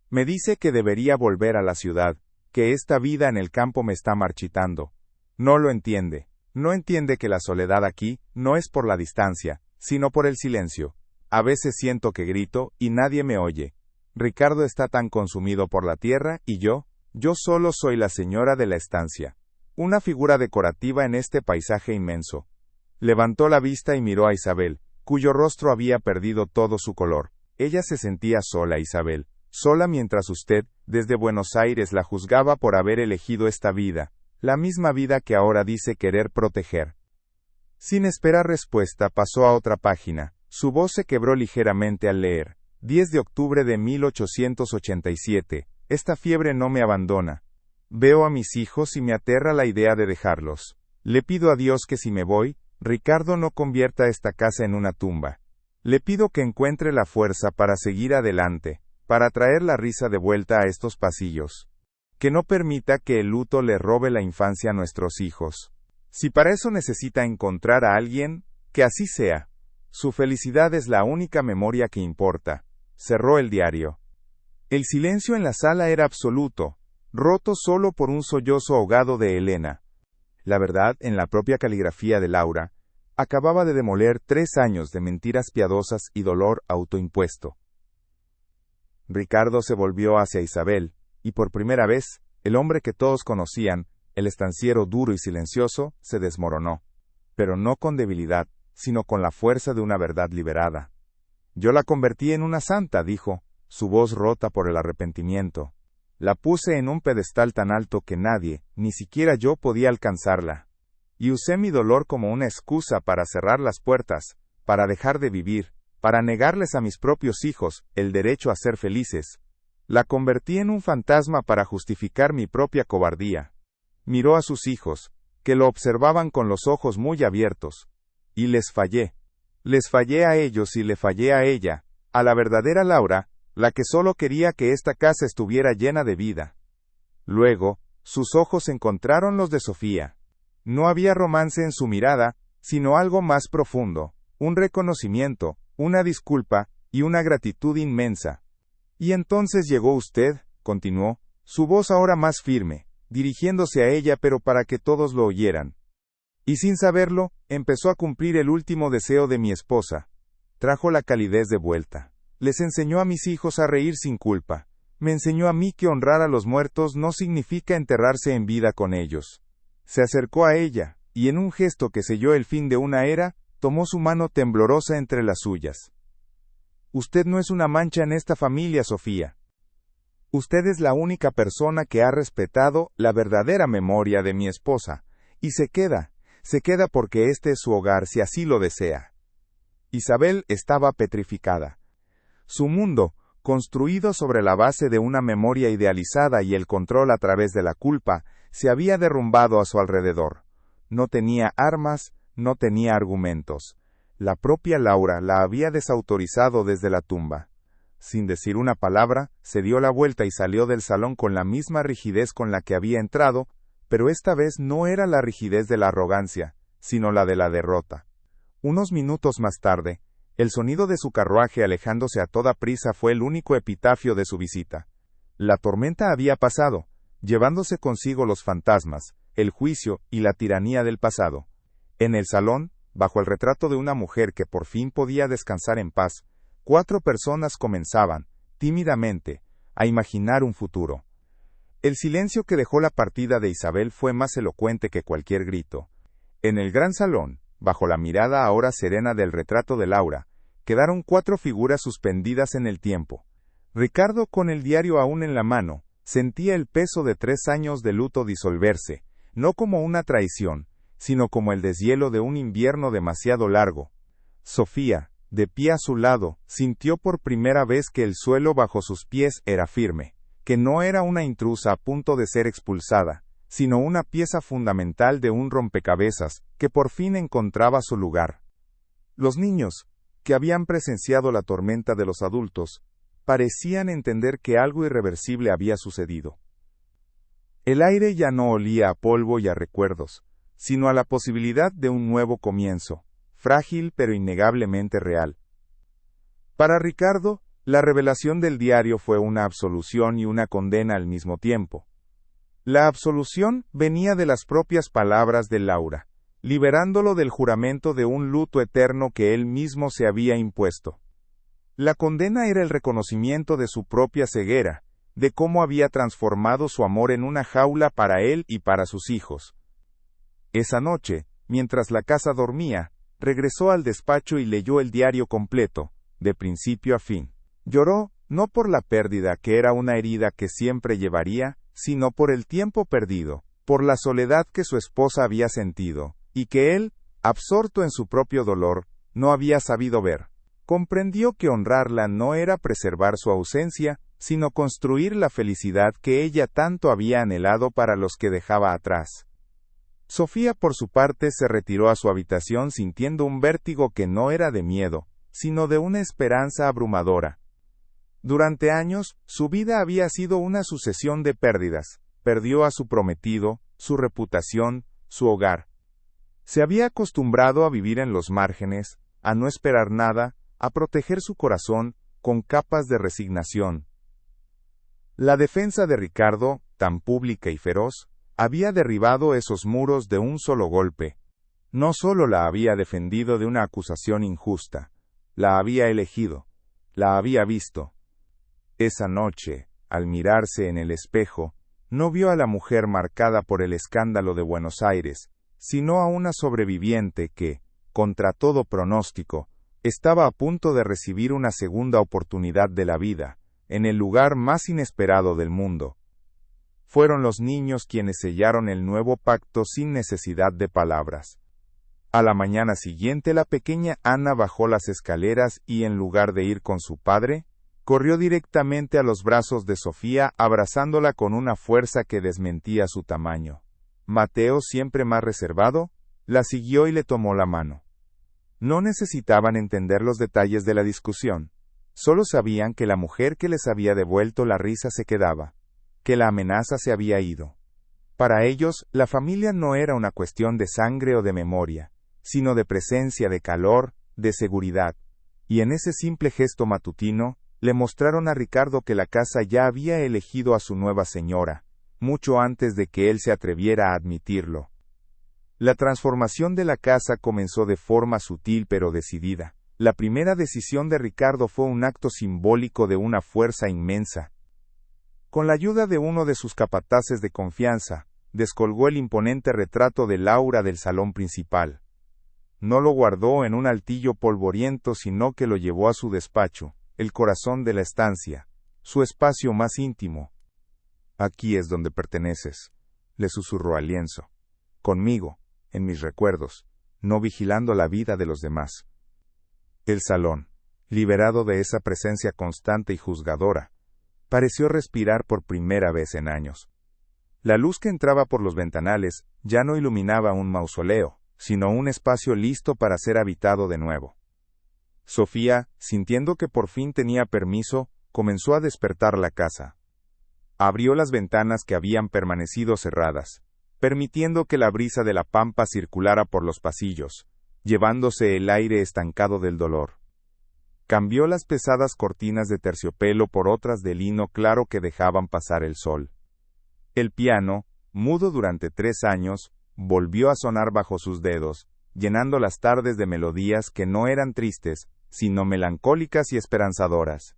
Me dice que debería volver a la ciudad, que esta vida en el campo me está marchitando. No lo entiende. No entiende que la soledad aquí no es por la distancia, sino por el silencio. A veces siento que grito, y nadie me oye. Ricardo está tan consumido por la tierra, y yo solo soy la señora de la estancia. Una figura decorativa en este paisaje inmenso. Levantó la vista y miró a Isabel, cuyo rostro había perdido todo su color. Ella se sentía sola, Isabel, sola mientras usted, desde Buenos Aires, la juzgaba por haber elegido esta vida, la misma vida que ahora dice querer proteger. Sin esperar respuesta, pasó a otra página. Su voz se quebró ligeramente al leer. 10 de octubre de 1887. Esta fiebre no me abandona. Veo a mis hijos y me aterra la idea de dejarlos. Le pido a Dios que si me voy, Ricardo no convierta esta casa en una tumba. Le pido que encuentre la fuerza para seguir adelante, para traer la risa de vuelta a estos pasillos. Que no permita que el luto le robe la infancia a nuestros hijos. Si para eso necesita encontrar a alguien, que así sea. Su felicidad es la única memoria que importa. Cerró el diario. El silencio en la sala era absoluto, roto solo por un sollozo ahogado de Elena. La verdad, en la propia caligrafía de Laura, acababa de demoler 3 años de mentiras piadosas y dolor autoimpuesto. Ricardo se volvió hacia Isabel, y por primera vez, el hombre que todos conocían, el estanciero duro y silencioso, se desmoronó. Pero no con debilidad, sino con la fuerza de una verdad liberada. Yo la convertí en una santa, dijo, su voz rota por el arrepentimiento. La puse en un pedestal tan alto que nadie, ni siquiera yo, podía alcanzarla. Y usé mi dolor como una excusa para cerrar las puertas, para dejar de vivir, para negarles a mis propios hijos el derecho a ser felices. La convertí en un fantasma para justificar mi propia cobardía. Miró a sus hijos, que lo observaban con los ojos muy abiertos. Y les fallé. Les fallé a ellos y le fallé a ella, a la verdadera Laura, la que solo quería que esta casa estuviera llena de vida. Luego, sus ojos encontraron los de Sofía. No había romance en su mirada, sino algo más profundo, un reconocimiento, una disculpa, y una gratitud inmensa. Y entonces llegó usted, continuó, su voz ahora más firme, dirigiéndose a ella pero para que todos lo oyeran. Y sin saberlo, empezó a cumplir el último deseo de mi esposa. Trajo la calidez de vuelta. Les enseñó a mis hijos a reír sin culpa. Me enseñó a mí que honrar a los muertos no significa enterrarse en vida con ellos. Se acercó a ella, y en un gesto que selló el fin de una era, tomó su mano temblorosa entre las suyas. Usted no es una mancha en esta familia, Sofía. Usted es la única persona que ha respetado la verdadera memoria de mi esposa, y se queda porque este es su hogar si así lo desea. Isabel estaba petrificada. Su mundo, construido sobre la base de una memoria idealizada y el control a través de la culpa, se había derrumbado a su alrededor. No tenía armas, no tenía argumentos. La propia Laura la había desautorizado desde la tumba. Sin decir una palabra, se dio la vuelta y salió del salón con la misma rigidez con la que había entrado, pero esta vez no era la rigidez de la arrogancia, sino la de la derrota. Unos minutos más tarde, el sonido de su carruaje alejándose a toda prisa fue el único epitafio de su visita. La tormenta había pasado, llevándose consigo los fantasmas, el juicio y la tiranía del pasado. En el salón, bajo el retrato de una mujer que por fin podía descansar en paz, 4 personas comenzaban, tímidamente, a imaginar un futuro. El silencio que dejó la partida de Isabel fue más elocuente que cualquier grito. En el gran salón, bajo la mirada ahora serena del retrato de Laura, quedaron 4 figuras suspendidas en el tiempo. Ricardo, con el diario aún en la mano, sentía el peso de 3 años de luto disolverse, no como una traición, sino como el deshielo de un invierno demasiado largo. Sofía, de pie a su lado, sintió por primera vez que el suelo bajo sus pies era firme, que no era una intrusa a punto de ser expulsada, sino una pieza fundamental de un rompecabezas, que por fin encontraba su lugar. Los niños, que habían presenciado la tormenta de los adultos, parecían entender que algo irreversible había sucedido. El aire ya no olía a polvo y a recuerdos, sino a la posibilidad de un nuevo comienzo, frágil pero innegablemente real. Para Ricardo, la revelación del diario fue una absolución y una condena al mismo tiempo. La absolución venía de las propias palabras de Laura. liberándolo del juramento de un luto eterno que él mismo se había impuesto. La condena era el reconocimiento de su propia ceguera, de cómo había transformado su amor en una jaula para él y para sus hijos. Esa noche, mientras la casa dormía, regresó al despacho y leyó el diario completo, de principio a fin. Lloró, no por la pérdida que era una herida que siempre llevaría, sino por el tiempo perdido, por la soledad que su esposa había sentido, y que él, absorto en su propio dolor, no había sabido ver. Comprendió que honrarla no era preservar su ausencia, sino construir la felicidad que ella tanto había anhelado para los que dejaba atrás. Sofía, por su parte, se retiró a su habitación sintiendo un vértigo que no era de miedo, sino de una esperanza abrumadora. Durante años, su vida había sido una sucesión de pérdidas. Perdió a su prometido, su reputación, su hogar. Se había acostumbrado a vivir en los márgenes, a no esperar nada, a proteger su corazón con capas de resignación. La defensa de Ricardo, tan pública y feroz, había derribado esos muros de un solo golpe. No solo la había defendido de una acusación injusta, la había elegido, la había visto. Esa noche, al mirarse en el espejo, no vio a la mujer marcada por el escándalo de Buenos Aires, sino a una sobreviviente que, contra todo pronóstico, estaba a punto de recibir una segunda oportunidad de la vida, en el lugar más inesperado del mundo. Fueron los niños quienes sellaron el nuevo pacto sin necesidad de palabras. A la mañana siguiente la pequeña Ana bajó las escaleras y en lugar de ir con su padre, corrió directamente a los brazos de Sofía abrazándola con una fuerza que desmentía su tamaño. Mateo, siempre más reservado, la siguió y le tomó la mano. No necesitaban entender los detalles de la discusión, solo sabían que la mujer que les había devuelto la risa se quedaba, que la amenaza se había ido. Para ellos, la familia no era una cuestión de sangre o de memoria, sino de presencia, de calor, de seguridad, y en ese simple gesto matutino, le mostraron a Ricardo que la casa ya había elegido a su nueva señora, mucho antes de que él se atreviera a admitirlo. La transformación de la casa comenzó de forma sutil pero decidida. La primera decisión de Ricardo fue un acto simbólico de una fuerza inmensa. Con la ayuda de uno de sus capataces de confianza, descolgó el imponente retrato de Laura del salón principal. No lo guardó en un altillo polvoriento, sino que lo llevó a su despacho, el corazón de la estancia, su espacio más íntimo. «Aquí es donde perteneces», le susurró al lienzo. «Conmigo, en mis recuerdos, no vigilando la vida de los demás». El salón, liberado de esa presencia constante y juzgadora, pareció respirar por primera vez en años. La luz que entraba por los ventanales ya no iluminaba un mausoleo, sino un espacio listo para ser habitado de nuevo. Sofía, sintiendo que por fin tenía permiso, comenzó a despertar la casa. Abrió las ventanas que habían permanecido cerradas, permitiendo que la brisa de la pampa circulara por los pasillos, llevándose el aire estancado del dolor. Cambió las pesadas cortinas de terciopelo por otras de lino claro que dejaban pasar el sol. El piano, mudo durante 3 años, volvió a sonar bajo sus dedos, llenando las tardes de melodías que no eran tristes, sino melancólicas y esperanzadoras.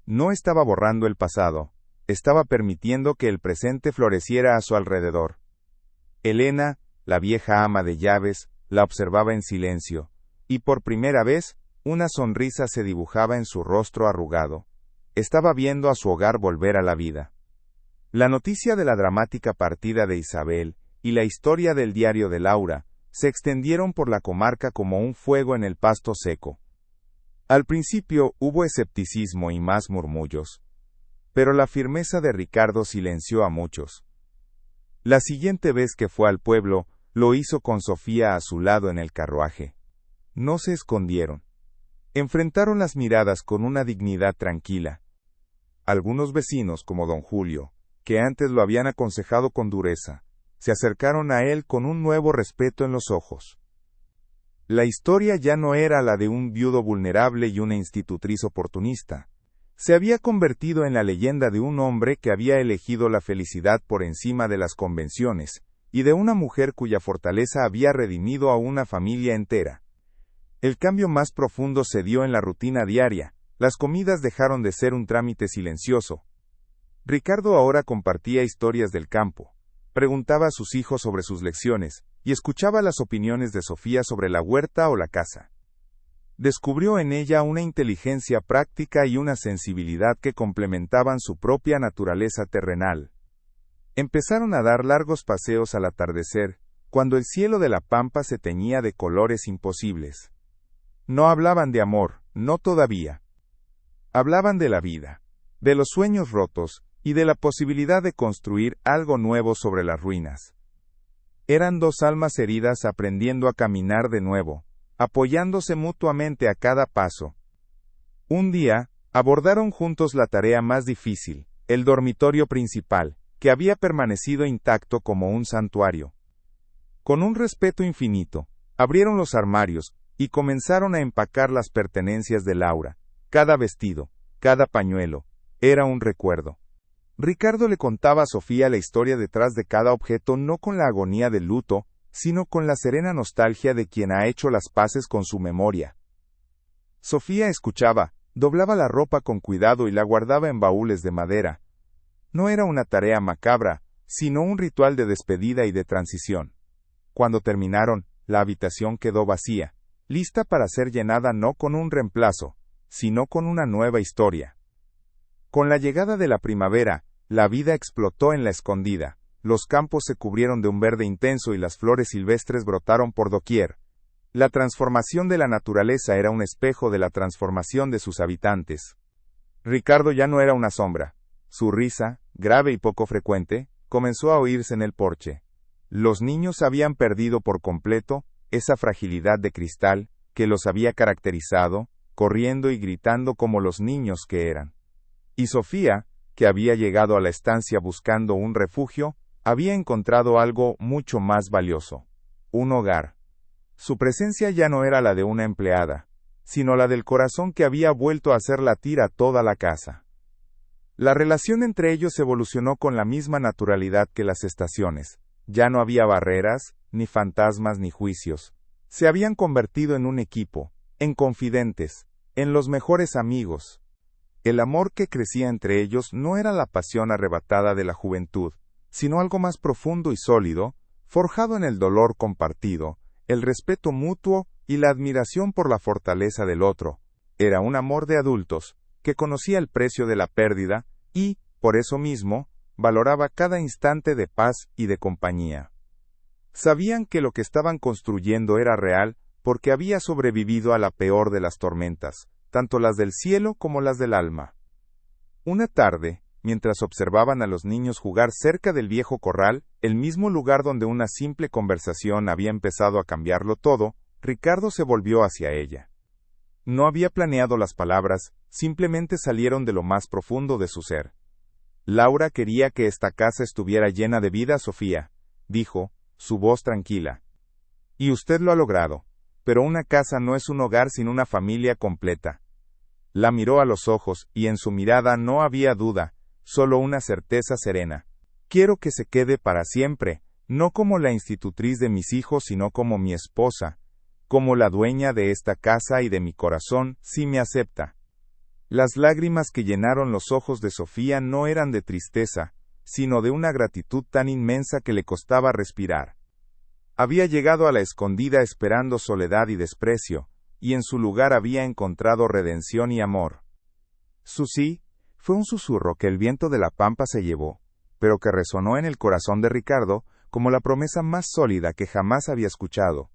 No estaba borrando el pasado, estaba permitiendo que el presente floreciera a su alrededor. Elena, la vieja ama de llaves, la observaba en silencio, y por primera vez, una sonrisa se dibujaba en su rostro arrugado. Estaba viendo a su hogar volver a la vida. La noticia de la dramática partida de Isabel y la historia del diario de Laura se extendieron por la comarca como un fuego en el pasto seco. Al principio hubo escepticismo y más murmullos, pero la firmeza de Ricardo silenció a muchos. La siguiente vez que fue al pueblo, lo hizo con Sofía a su lado en el carruaje. No se escondieron. Enfrentaron las miradas con una dignidad tranquila. Algunos vecinos, como don Julio, que antes lo habían aconsejado con dureza, se acercaron a él con un nuevo respeto en los ojos. La historia ya no era la de un viudo vulnerable y una institutriz oportunista. Se había convertido en la leyenda de un hombre que había elegido la felicidad por encima de las convenciones, y de una mujer cuya fortaleza había redimido a una familia entera. El cambio más profundo se dio en la rutina diaria. Las comidas dejaron de ser un trámite silencioso. Ricardo ahora compartía historias del campo, preguntaba a sus hijos sobre sus lecciones, y escuchaba las opiniones de Sofía sobre la huerta o la casa. Descubrió en ella una inteligencia práctica y una sensibilidad que complementaban su propia naturaleza terrenal. Empezaron a dar largos paseos al atardecer, cuando el cielo de la pampa se teñía de colores imposibles. No hablaban de amor, no todavía. Hablaban de la vida, de los sueños rotos, y de la posibilidad de construir algo nuevo sobre las ruinas. Eran dos almas heridas aprendiendo a caminar de nuevo, apoyándose mutuamente a cada paso. Un día, abordaron juntos la tarea más difícil, el dormitorio principal, que había permanecido intacto como un santuario. Con un respeto infinito, abrieron los armarios, y comenzaron a empacar las pertenencias de Laura. Cada vestido, cada pañuelo, era un recuerdo. Ricardo le contaba a Sofía la historia detrás de cada objeto, no con la agonía del luto, sino con la serena nostalgia de quien ha hecho las paces con su memoria. Sofía escuchaba, doblaba la ropa con cuidado y la guardaba en baúles de madera. No era una tarea macabra, sino un ritual de despedida y de transición. Cuando terminaron, la habitación quedó vacía, lista para ser llenada no con un reemplazo, sino con una nueva historia. Con la llegada de la primavera, la vida explotó en la escondida. Los campos se cubrieron de un verde intenso y las flores silvestres brotaron por doquier. La transformación de la naturaleza era un espejo de la transformación de sus habitantes. Ricardo ya no era una sombra. Su risa, grave y poco frecuente, comenzó a oírse en el porche. Los niños habían perdido por completo esa fragilidad de cristal que los había caracterizado, corriendo y gritando como los niños que eran. Y Sofía, que había llegado a la estancia buscando un refugio, había encontrado algo mucho más valioso: un hogar. Su presencia ya no era la de una empleada, sino la del corazón que había vuelto a hacer latir a toda la casa. La relación entre ellos evolucionó con la misma naturalidad que las estaciones. Ya no había barreras, ni fantasmas ni juicios. Se habían convertido en un equipo, en confidentes, en los mejores amigos. El amor que crecía entre ellos no era la pasión arrebatada de la juventud, sino algo más profundo y sólido, forjado en el dolor compartido, el respeto mutuo y la admiración por la fortaleza del otro. Era un amor de adultos, que conocía el precio de la pérdida, y, por eso mismo, valoraba cada instante de paz y de compañía. Sabían que lo que estaban construyendo era real, porque había sobrevivido a la peor de las tormentas, tanto las del cielo como las del alma. Una tarde, mientras observaban a los niños jugar cerca del viejo corral, el mismo lugar donde una simple conversación había empezado a cambiarlo todo, Ricardo se volvió hacia ella. No había planeado las palabras, simplemente salieron de lo más profundo de su ser. Laura quería que esta casa estuviera llena de vida, Sofía, dijo, su voz tranquila. Y usted lo ha logrado, pero una casa no es un hogar sin una familia completa. La miró a los ojos, y en su mirada no había duda, solo una certeza serena. Quiero que se quede para siempre, no como la institutriz de mis hijos, sino como mi esposa, como la dueña de esta casa y de mi corazón, si me acepta. Las lágrimas que llenaron los ojos de Sofía no eran de tristeza, sino de una gratitud tan inmensa que le costaba respirar. Había llegado a la escondida esperando soledad y desprecio, y en su lugar había encontrado redención y amor. Su sí fue un susurro que el viento de la pampa se llevó, pero que resonó en el corazón de Ricardo como la promesa más sólida que jamás había escuchado.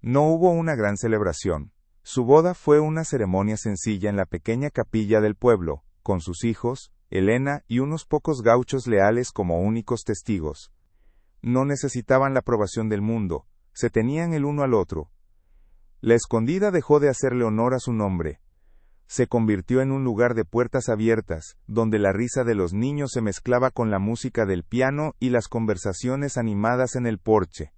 No hubo una gran celebración. Su boda fue una ceremonia sencilla en la pequeña capilla del pueblo, con sus hijos, Elena y unos pocos gauchos leales como únicos testigos. No necesitaban la aprobación del mundo, se tenían el uno al otro. La escondida dejó de hacerle honor a su nombre. Se convirtió en un lugar de puertas abiertas, donde la risa de los niños se mezclaba con la música del piano y las conversaciones animadas en el porche.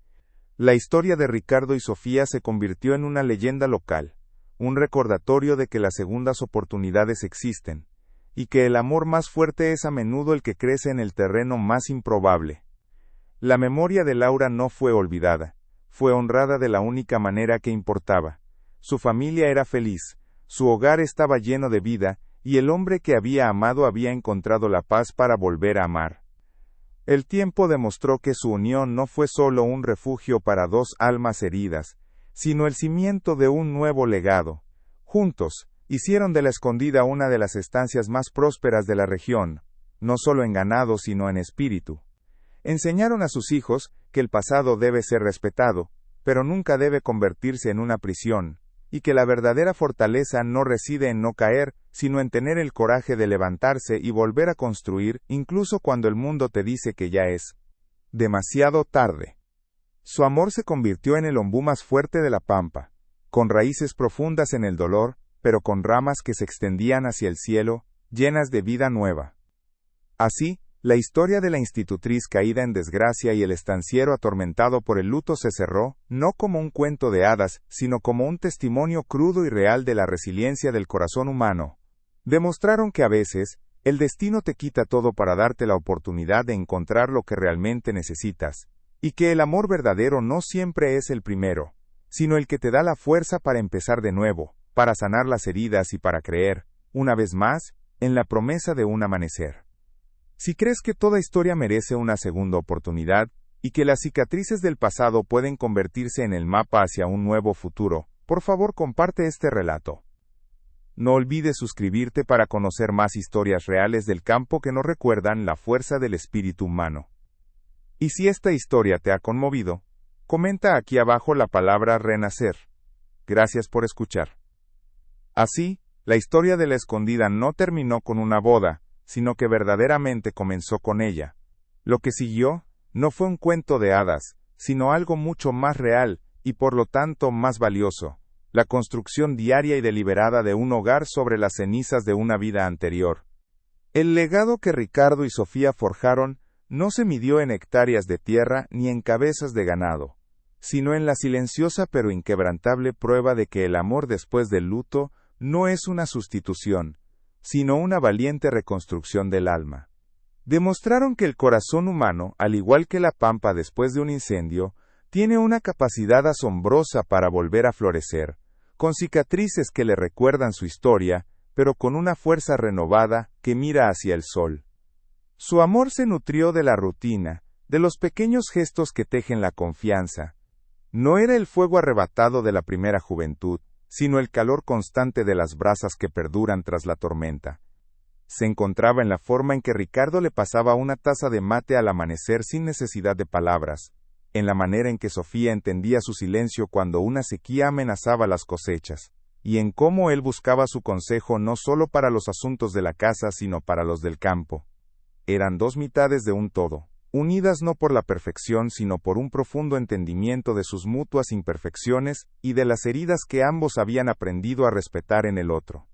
La historia de Ricardo y Sofía se convirtió en una leyenda local, un recordatorio de que las segundas oportunidades existen, y que el amor más fuerte es a menudo el que crece en el terreno más improbable. La memoria de Laura no fue olvidada, fue honrada de la única manera que importaba. Su familia era feliz, su hogar estaba lleno de vida, y el hombre que había amado había encontrado la paz para volver a amar. El tiempo demostró que su unión no fue solo un refugio para dos almas heridas, sino el cimiento de un nuevo legado. Juntos, hicieron de La Escondida una de las estancias más prósperas de la región, no solo en ganado sino en espíritu. Enseñaron a sus hijos que el pasado debe ser respetado, pero nunca debe convertirse en una prisión, y que la verdadera fortaleza no reside en no caer, sino en tener el coraje de levantarse y volver a construir, incluso cuando el mundo te dice que ya es demasiado tarde. Su amor se convirtió en el ombú más fuerte de la pampa, con raíces profundas en el dolor, pero con ramas que se extendían hacia el cielo, llenas de vida nueva. Así, la historia de la institutriz caída en desgracia y el estanciero atormentado por el luto se cerró, no como un cuento de hadas, sino como un testimonio crudo y real de la resiliencia del corazón humano. Demostraron que a veces, el destino te quita todo para darte la oportunidad de encontrar lo que realmente necesitas, y que el amor verdadero no siempre es el primero, sino el que te da la fuerza para empezar de nuevo, para sanar las heridas y para creer, una vez más, en la promesa de un amanecer. Si crees que toda historia merece una segunda oportunidad, y que las cicatrices del pasado pueden convertirse en el mapa hacia un nuevo futuro, por favor comparte este relato. No olvides suscribirte para conocer más historias reales del campo que nos recuerdan la fuerza del espíritu humano. Y si esta historia te ha conmovido, comenta aquí abajo la palabra renacer. Gracias por escuchar. Así, la historia de La Escondida no terminó con una boda, sino que verdaderamente comenzó con ella. Lo que siguió, no fue un cuento de hadas, sino algo mucho más real, y por lo tanto más valioso, la construcción diaria y deliberada de un hogar sobre las cenizas de una vida anterior. El legado que Ricardo y Sofía forjaron no se midió en hectáreas de tierra ni en cabezas de ganado, sino en la silenciosa pero inquebrantable prueba de que el amor después del luto no es una sustitución, sino una valiente reconstrucción del alma. Demostraron que el corazón humano, al igual que la pampa después de un incendio, tiene una capacidad asombrosa para volver a florecer, con cicatrices que le recuerdan su historia, pero con una fuerza renovada que mira hacia el sol. Su amor se nutrió de la rutina, de los pequeños gestos que tejen la confianza. No era el fuego arrebatado de la primera juventud, sino el calor constante de las brasas que perduran tras la tormenta. Se encontraba en la forma en que Ricardo le pasaba una taza de mate al amanecer sin necesidad de palabras, en la manera en que Sofía entendía su silencio cuando una sequía amenazaba las cosechas, y en cómo él buscaba su consejo no solo para los asuntos de la casa sino para los del campo. Eran dos mitades de un todo, unidas no por la perfección sino por un profundo entendimiento de sus mutuas imperfecciones y de las heridas que ambos habían aprendido a respetar en el otro.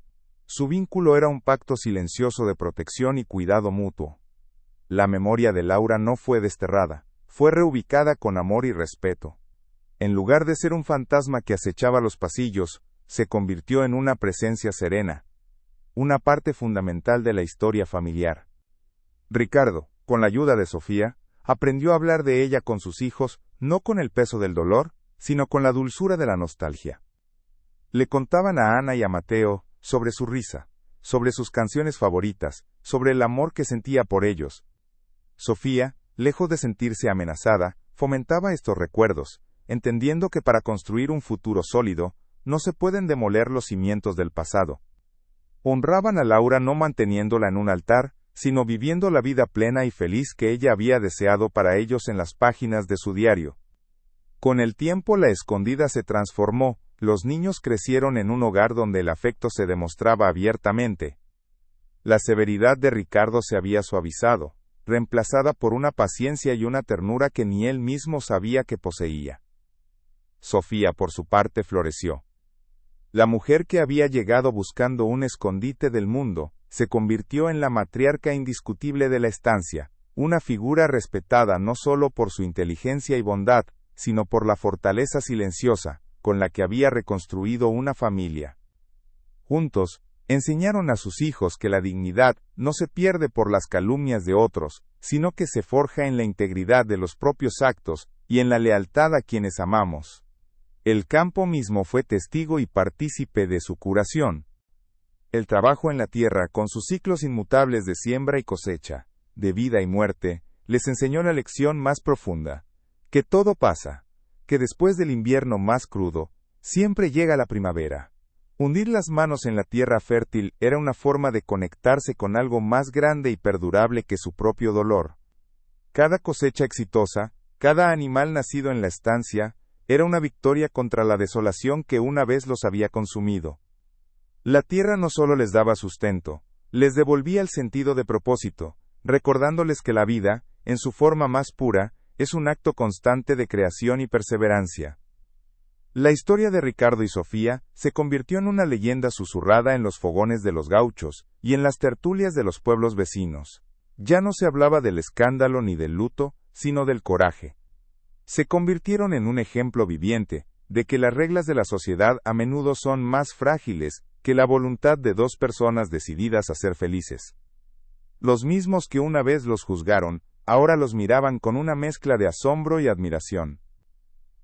Su vínculo era un pacto silencioso de protección y cuidado mutuo. La memoria de Laura no fue desterrada, fue reubicada con amor y respeto. En lugar de ser un fantasma que acechaba los pasillos, se convirtió en una presencia serena, una parte fundamental de la historia familiar. Ricardo, con la ayuda de Sofía, aprendió a hablar de ella con sus hijos, no con el peso del dolor, sino con la dulzura de la nostalgia. Le contaban a Ana y a Mateo sobre su risa, sobre sus canciones favoritas, sobre el amor que sentía por ellos. Sofía, lejos de sentirse amenazada, fomentaba estos recuerdos, entendiendo que para construir un futuro sólido, no se pueden demoler los cimientos del pasado. Honraban a Laura no manteniéndola en un altar, sino viviendo la vida plena y feliz que ella había deseado para ellos en las páginas de su diario. Con el tiempo La Escondida se transformó, los niños crecieron en un hogar donde el afecto se demostraba abiertamente. La severidad de Ricardo se había suavizado, reemplazada por una paciencia y una ternura que ni él mismo sabía que poseía. Sofía, por su parte, floreció. La mujer que había llegado buscando un escondite del mundo, se convirtió en la matriarca indiscutible de la estancia, una figura respetada no solo por su inteligencia y bondad, sino por la fortaleza silenciosa, con la que había reconstruido una familia. Juntos, Enseñaron a sus hijos que la dignidad no se pierde por las calumnias de otros, sino que se forja en la integridad de los propios actos y en la lealtad a quienes amamos. El campo mismo fue testigo y partícipe de su curación. El trabajo en la tierra, con sus ciclos inmutables de siembra y cosecha, de vida y muerte, les enseñó la lección más profunda: que todo pasa, que después del invierno más crudo, siempre llega la primavera. Hundir las manos en la tierra fértil era una forma de conectarse con algo más grande y perdurable que su propio dolor. Cada cosecha exitosa, cada animal nacido en la estancia, era una victoria contra la desolación que una vez los había consumido. La tierra no solo les daba sustento, les devolvía el sentido de propósito, recordándoles que la vida, en su forma más pura, es un acto constante de creación y perseverancia. La historia de Ricardo y Sofía se convirtió en una leyenda susurrada en los fogones de los gauchos y en las tertulias de los pueblos vecinos. Ya no se hablaba del escándalo ni del luto, sino del coraje. Se convirtieron en un ejemplo viviente de que las reglas de la sociedad a menudo son más frágiles que la voluntad de dos personas decididas a ser felices. Los mismos que una vez los juzgaron, ahora los miraban con una mezcla de asombro y admiración.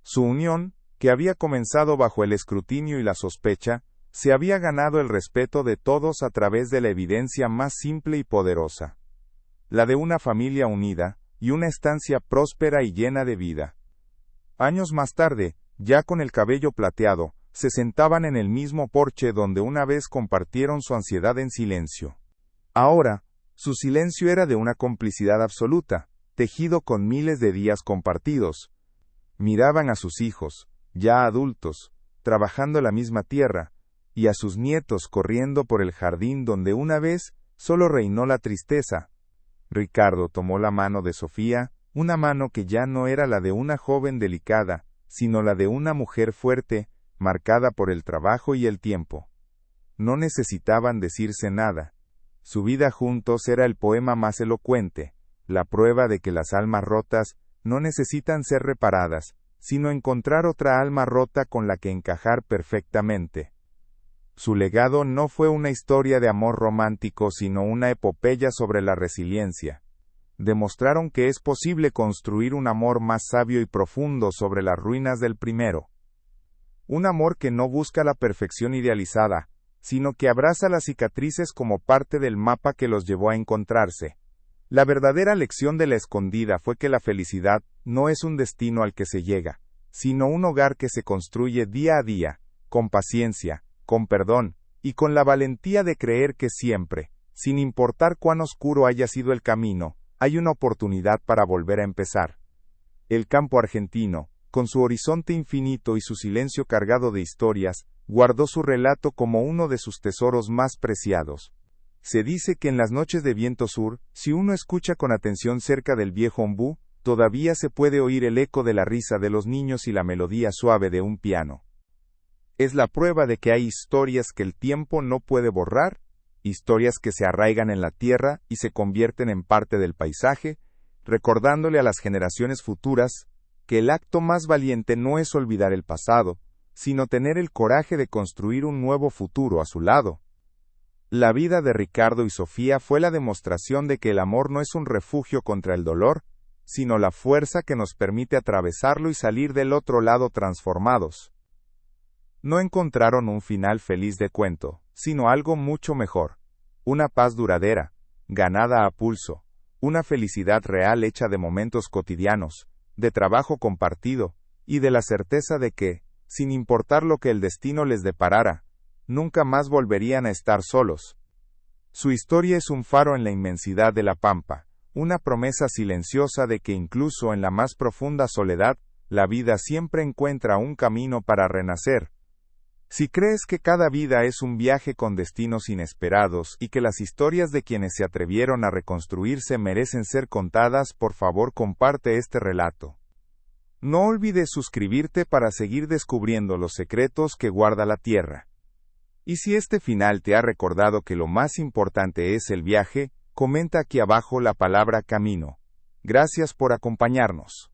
Su unión, que había comenzado bajo el escrutinio y la sospecha, se había ganado el respeto de todos a través de la evidencia más simple y poderosa: la de una familia unida y una estancia próspera y llena de vida. Años más tarde, ya con el cabello plateado, se sentaban en el mismo porche donde una vez compartieron su ansiedad en silencio. Ahora, su silencio era de una complicidad absoluta, tejido con miles de días compartidos. Miraban a sus hijos, ya adultos, trabajando la misma tierra, y a sus nietos corriendo por el jardín donde una vez solo reinó la tristeza. Ricardo tomó la mano de Sofía, una mano que ya no era la de una joven delicada, sino la de una mujer fuerte, marcada por el trabajo y el tiempo. No necesitaban decirse nada. Su vida juntos era el poema más elocuente, la prueba de que las almas rotas no necesitan ser reparadas, sino encontrar otra alma rota con la que encajar perfectamente. Su legado no fue una historia de amor romántico, sino una epopeya sobre la resiliencia. Demostraron que es posible construir un amor más sabio y profundo sobre las ruinas del primero. Un amor que no busca la perfección idealizada, sino que abraza las cicatrices como parte del mapa que los llevó a encontrarse. La verdadera lección de La Escondida fue que la felicidad no es un destino al que se llega, sino un hogar que se construye día a día, con paciencia, con perdón, y con la valentía de creer que siempre, sin importar cuán oscuro haya sido el camino, hay una oportunidad para volver a empezar. El campo argentino, con su horizonte infinito y su silencio cargado de historias, guardó su relato como uno de sus tesoros más preciados. Se dice que en las noches de viento sur, si uno escucha con atención cerca del viejo ombú, todavía se puede oír el eco de la risa de los niños y la melodía suave de un piano. Es la prueba de que hay historias que el tiempo no puede borrar, historias que se arraigan en la tierra y se convierten en parte del paisaje, recordándole a las generaciones futuras que el acto más valiente no es olvidar el pasado, sino tener el coraje de construir un nuevo futuro a su lado. La vida de Ricardo y Sofía fue la demostración de que el amor no es un refugio contra el dolor, sino la fuerza que nos permite atravesarlo y salir del otro lado transformados. No encontraron un final feliz de cuento, sino algo mucho mejor: una paz duradera, ganada a pulso, una felicidad real hecha de momentos cotidianos, de trabajo compartido, y de la certeza de que, sin importar lo que el destino les deparara, nunca más volverían a estar solos. Su historia es un faro en la inmensidad de la pampa, una promesa silenciosa de que incluso en la más profunda soledad, la vida siempre encuentra un camino para renacer. Si crees que cada vida es un viaje con destinos inesperados y que las historias de quienes se atrevieron a reconstruirse merecen ser contadas, por favor comparte este relato. No olvides suscribirte para seguir descubriendo los secretos que guarda la tierra. Y si este final te ha recordado que lo más importante es el viaje, comenta aquí abajo la palabra camino. Gracias por acompañarnos.